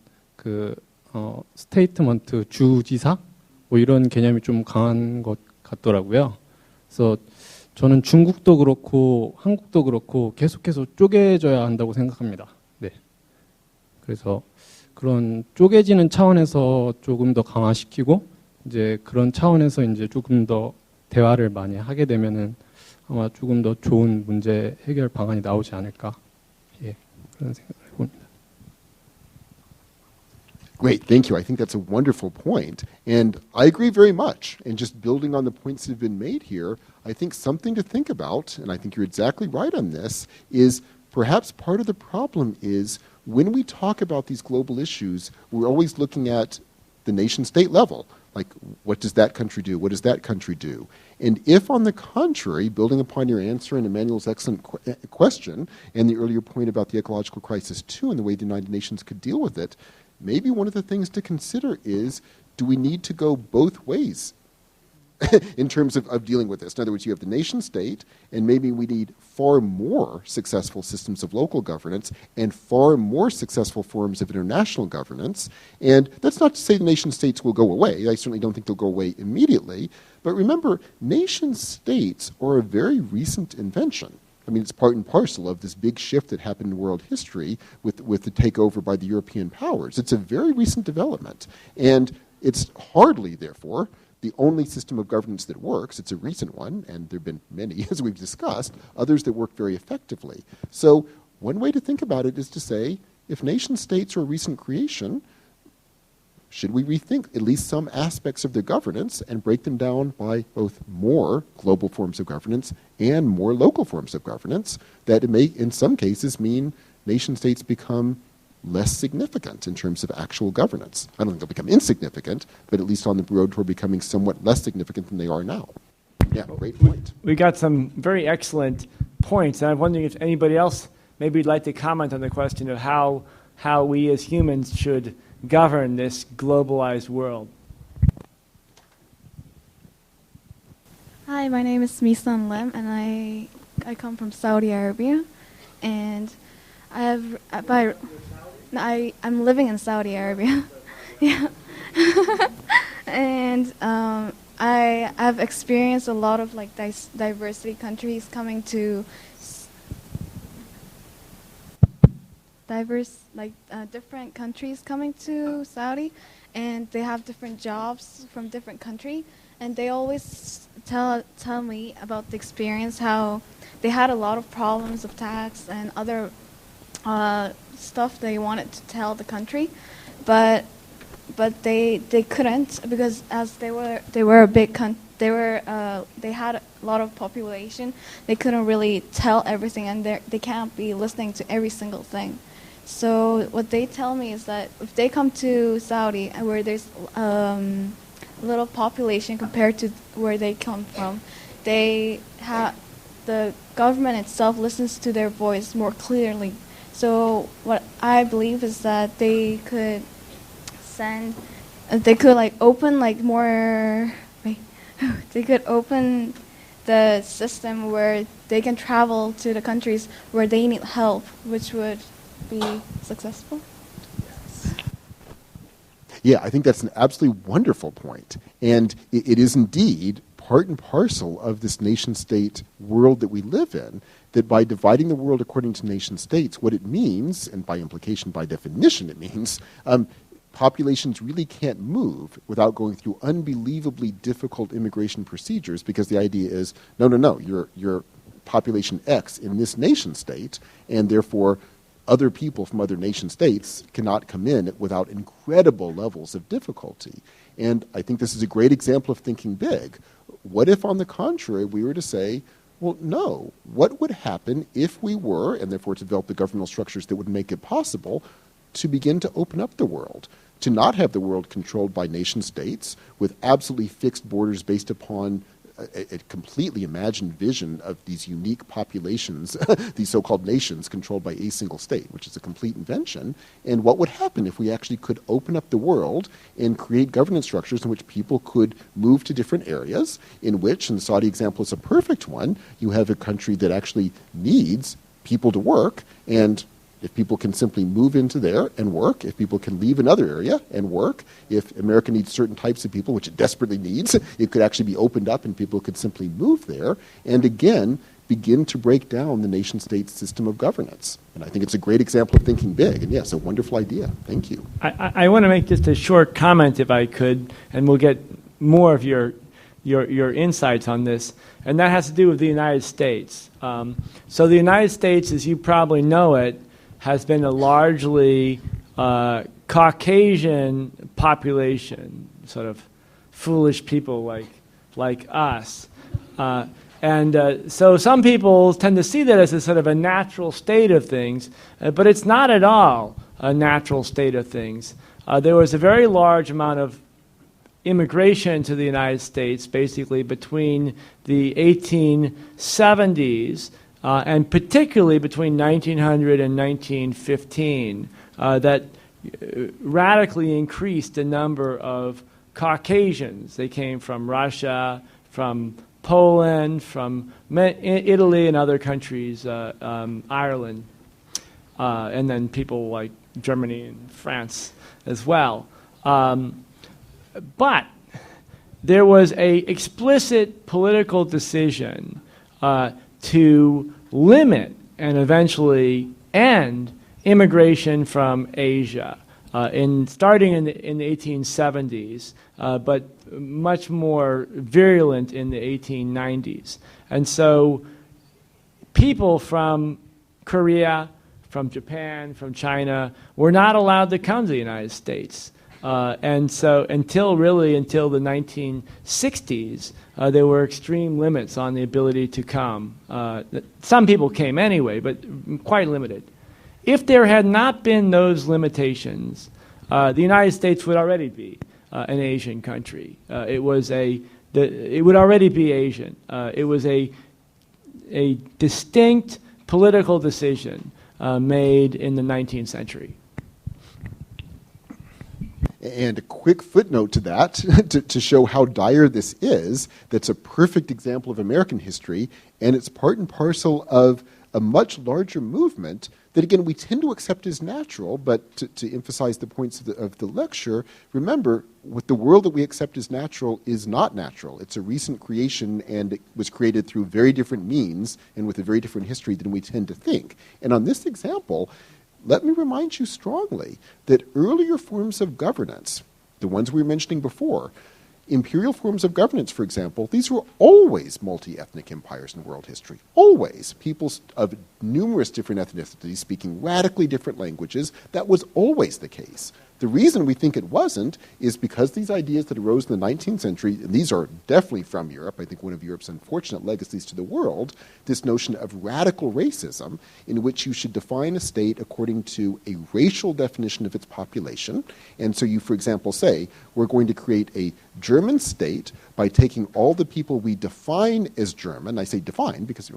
Speaker 7: 스테이트먼트, 주지사 이런 개념이 좀 강한 것 같더라고요. 그래서 저는 중국도 그렇고 한국도 그렇고 계속해서 쪼개져야 한다고 생각합니다. 네. 그래서 그런 쪼개지는 차원에서 조금 더 강화시키고 이제 그런 차원에서 이제 조금 더 대화를 많이 하게 되면은 아마 조금 더 좋은 문제 해결 방안이 나오지 않을까. 예. 그런 생각을 해봅니다.
Speaker 2: Great, thank you. I think that's a wonderful point. And I agree very much. And just building on the points that have been made here, I think something to think about, and I think you're exactly right on this, is perhaps part of the problem is when we talk about these global issues, we're always looking at the nation-state level. Like, what does that country do? What does that country do? And if, on the contrary, building upon your answer and Emmanuel's excellent question, and the earlier point about the ecological crisis too, and the way the United Nations could deal with it, maybe one of the things to consider is, do we need to go both ways in terms of dealing with this? In other words, you have the nation state, and maybe we need far more successful systems of local governance and far more successful forms of international governance. And that's not to say the nation states will go away. I certainly don't think they'll go away immediately. But remember, nation states are a very recent invention. I mean, it's part and parcel of this big shift that happened in world history with the takeover by the European powers. It's a very recent development. And it's hardly, therefore, the only system of governance that works. It's a recent one, and there have been many, as we've discussed, others that work very effectively. So one way to think about it is to say, if nation states are a recent creation, should we rethink at least some aspects of their governance and break them down by both more global forms of governance and more local forms of governance that it may, in some cases, mean nation states become less significant in terms of actual governance. I don't think they'll become insignificant, but at least on the road toward becoming somewhat less significant than they are now. Yeah, great point.
Speaker 1: We got some very excellent points, and I'm wondering if anybody else maybe would like to comment on the question of how we as humans should govern this globalized world.
Speaker 8: Hi, my name is Misan Lim, and I come from Saudi Arabia, and I'm living in Saudi Arabia. Yeah. And I've experienced a lot of like diversity countries coming to different countries coming to Saudi, and they have different jobs from different country, and they always tell me about the experience, how they had a lot of problems of tax and other stuff they wanted to tell the country, but they couldn't, because as they were a big they had a lot of population. They couldn't really tell everything, and they can't be listening to every single thing. So what they tell me is that if they come to Saudi, where there's little population compared to where they come from, the government itself listens to their voice more clearly. So what I believe is that they could open like more. They could open the system where they can travel to the countries where they need help, which would be successful.
Speaker 2: Yeah, I think that's an absolutely wonderful point. And it is indeed part and parcel of this nation-state world that we live in, that by dividing the world according to nation-states, what it means, and by implication, by definition, it means populations really can't move without going through unbelievably difficult immigration procedures, because the idea is, no, you're population X in this nation-state, and therefore other people from other nation-states cannot come in without incredible levels of difficulty. And I think this is a great example of thinking big. What if, on the contrary, we were to say, well, no, what would happen if we were, and therefore to develop the governmental structures that would make it possible, to begin to open up the world, to not have the world controlled by nation-states with absolutely fixed borders based upon a completely imagined vision of these unique populations, these so-called nations controlled by a single state, which is a complete invention. And what would happen if we actually could open up the world and create governance structures in which people could move to different areas, in which, and the Saudi example is a perfect one, you have a country that actually needs people to work, and if people can simply move into there and work, if people can leave another area and work, if America needs certain types of people, which it desperately needs, it could actually be opened up and people could simply move there, and again, begin to break down the nation-state system of governance. And I think it's a great example of thinking big, and yes, a wonderful idea. Thank you.
Speaker 1: I want to make just a short comment, if I could, and we'll get more of your insights on this, and that has to do with the United States. So the United States, as you probably know it, has been a largely Caucasian population, sort of foolish people like us. So some people tend to see that as a sort of a natural state of things, but it's not at all a natural state of things. There was a very large amount of immigration to the United States, basically between the 1870s and particularly between 1900 and 1915, that radically increased the number of Caucasians. They came from Russia, from Poland, from Italy and other countries, Ireland, and then people like Germany and France as well. But there was an explicit political decision to limit and eventually end immigration from Asia, starting in the 1870s, but much more virulent in the 1890s. And so people from Korea, from Japan, from China were not allowed to come to the United States. And so until the 1960s, there were extreme limits on the ability to come. Some people came anyway, but quite limited. If there had not been those limitations, the United States would already be an Asian country. It would already be Asian. It was a distinct political decision made in the 19th century.
Speaker 2: And a quick footnote to that, to show how dire this is, that's a perfect example of American history, and it's part and parcel of a much larger movement that, again, we tend to accept as natural, but to emphasize the points of the lecture, remember, with the world that we accept as natural is not natural. It's a recent creation, and it was created through very different means and with a very different history than we tend to think. And on this example, let me remind you strongly that earlier forms of governance, the ones we were mentioning before, imperial forms of governance, for example, these were always multi-ethnic empires in world history. Always. Peoples of numerous different ethnicities speaking radically different languages. That was always the case. The reason we think it wasn't is because these ideas that arose in the 19th century, and these are definitely from Europe, I think one of Europe's unfortunate legacies to the world, this notion of radical racism, in which you should define a state according to a racial definition of its population. And so you, for example, say, we're going to create a German state by taking all the people we define as German. I say define because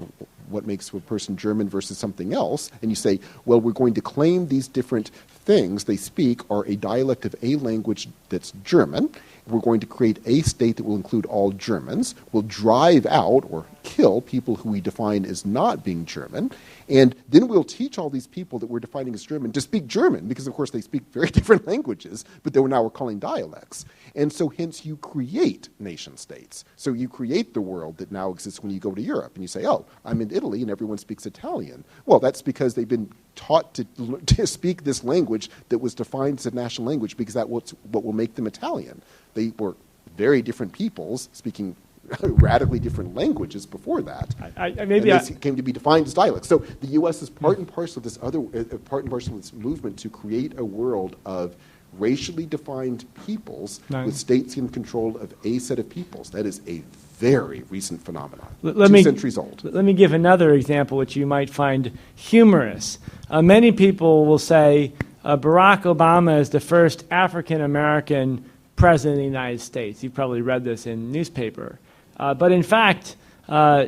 Speaker 2: what makes a person German versus something else? And you say, well, we're going to claim these different things they speak are a dialect of a language that's German. We're going to create a state that will include all Germans. We'll drive out or kill people who we define as not being German. And then we'll teach all these people that we're defining as German to speak German, because of course they speak very different languages, but now we're calling dialects. And so hence you create nation states. So you create the world that now exists when you go to Europe and you say, oh, I'm in Italy and everyone speaks Italian. Well, that's because they've been taught to speak this language that was defined as a national language, because that's what will make them Italian. They were very different peoples speaking radically different languages before that. They came to be defined as dialects. So the U.S. is part and parcel of this part and parcel of this movement to create a world of racially defined peoples with states in control of a set of peoples. That is a very recent phenomenon, 2 centuries old.
Speaker 1: Let me give another example which you might find humorous. Many people will say Barack Obama is the first African-American president of the United States. You've probably read this in newspaper. But in fact,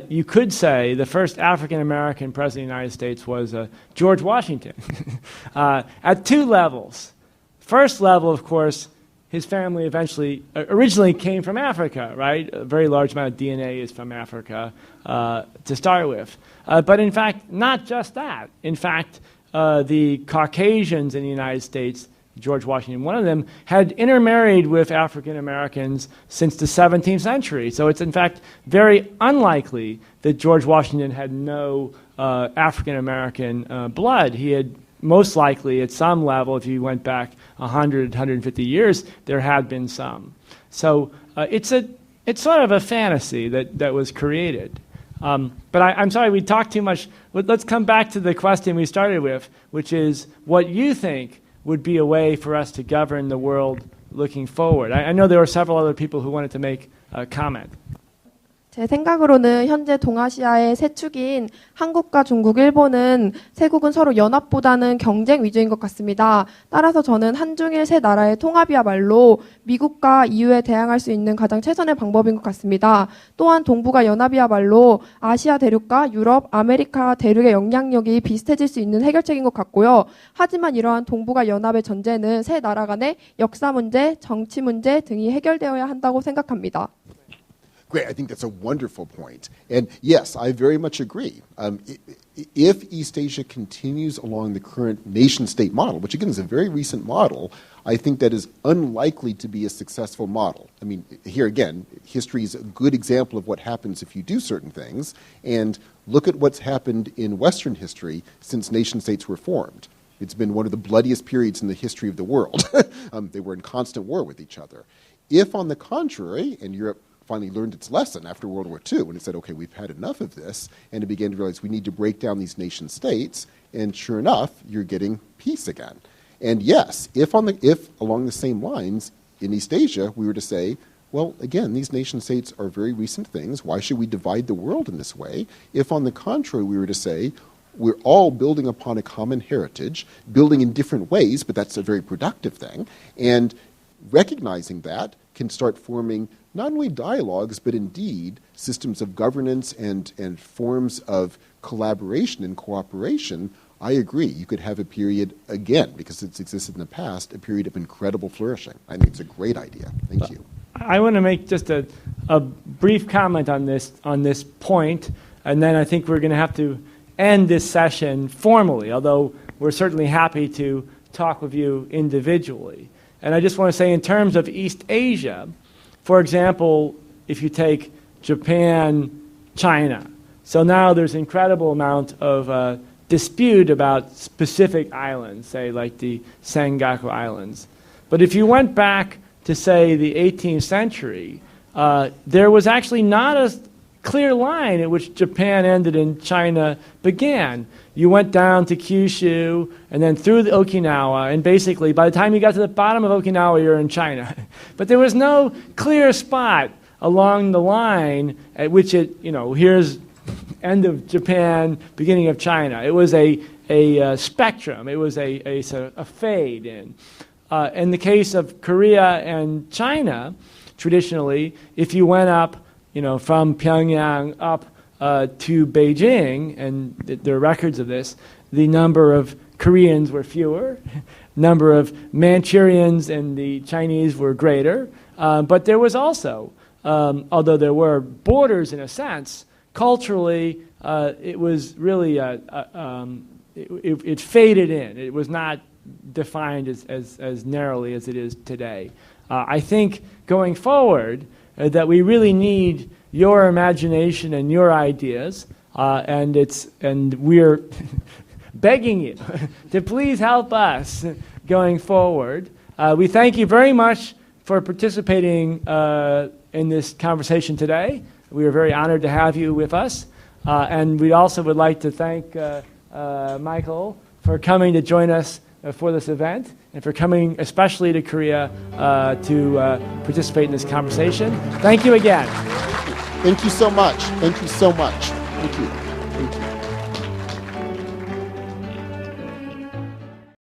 Speaker 1: you could say the first African-American president of the United States was George Washington at 2 levels. First level, of course, his family originally came from Africa, right? A very large amount of DNA is from Africa to start with. But in fact, not just that. In fact, the Caucasians in the United States, George Washington, one of them, had intermarried with African Americans since the 17th century. So it's in fact very unlikely that George Washington had no African American blood. He had most likely at some level, if you went back 100, 150 years, there had been some. So it's sort of a fantasy that was created. But I'm sorry, we talked too much. Let's come back to the question we started with, which is what you think would be a way for us to govern the world looking forward. I know there were several other people who wanted to make a comment.
Speaker 9: 제 생각으로는 현재 동아시아의 세 축인 한국과 중국, 일본은 세국은 서로 연합보다는 경쟁 위주인 것 같습니다. 따라서 저는 한중일 세 나라의 통합이야말로 미국과 EU에 대항할 수 있는 가장 최선의 방법인 것 같습니다. 또한 동북아 연합이야말로 아시아 대륙과 유럽, 아메리카 대륙의 영향력이 비슷해질 수 있는 해결책인 것 같고요. 하지만 이러한 동북아 연합의 전제는 세 나라 간의 역사 문제, 정치 문제 등이 해결되어야 한다고 생각합니다.
Speaker 2: Great, I think that's a wonderful point. And yes, I very much agree. If East Asia continues along the current nation-state model, which again is a very recent model, I think that is unlikely to be a successful model. I mean, here again, history is a good example of what happens if you do certain things, and look at what's happened in Western history since nation-states were formed. It's been one of the bloodiest periods in the history of the world. They were in constant war with each other. If, on the contrary, and Europe finally learned its lesson after World War II, when it said, okay, we've had enough of this, and it began to realize we need to break down these nation states, and sure enough, you're getting peace again. And yes, if along the same lines in East Asia, we were to say, well, again, these nation states are very recent things, why should we divide the world in this way? If on the contrary, we were to say, we're all building upon a common heritage, building in different ways, but that's a very productive thing, and recognizing that can start forming not only dialogues, but indeed systems of governance and forms of collaboration and cooperation. I agree. You could have a period, again, because it's existed in the past, a period of incredible flourishing. I think it's a great idea. Thank you.
Speaker 1: I want to make just a brief comment on this point, and then I think we're going to have to end this session formally, although we're certainly happy to talk with you individually. And I just want to say in terms of East Asia, for example, if you take Japan, China, so now there's incredible amount of dispute about specific islands, say like the Senkaku Islands. But if you went back to, say, the 18th century, there was actually not a clear line at which Japan ended and China began. You went down to Kyushu and then through the Okinawa, and basically by the time you got to the bottom of Okinawa, you're in China. But there was no clear spot along the line at which here's end of Japan, beginning of China. It was a spectrum. It was a fade in. In the case of Korea and China, traditionally, if you went up, from Pyongyang up to Beijing, and there are records of this, the number of Koreans were fewer. Number of Manchurians and the Chinese were greater. But there was also, although there were borders in a sense, culturally it was really, it faded in. It was not defined as narrowly as it is today. I think going forward that we really need your imagination and your ideas, and we're begging you to please help us going forward. We thank you very much for participating in this conversation today. We are very honored to have you with us. And we also would like to thank Michael for coming to join us for this event and for coming especially to Korea to participate in this conversation. Thank you again.
Speaker 2: Thank you so much. Thank you so much. Thank you.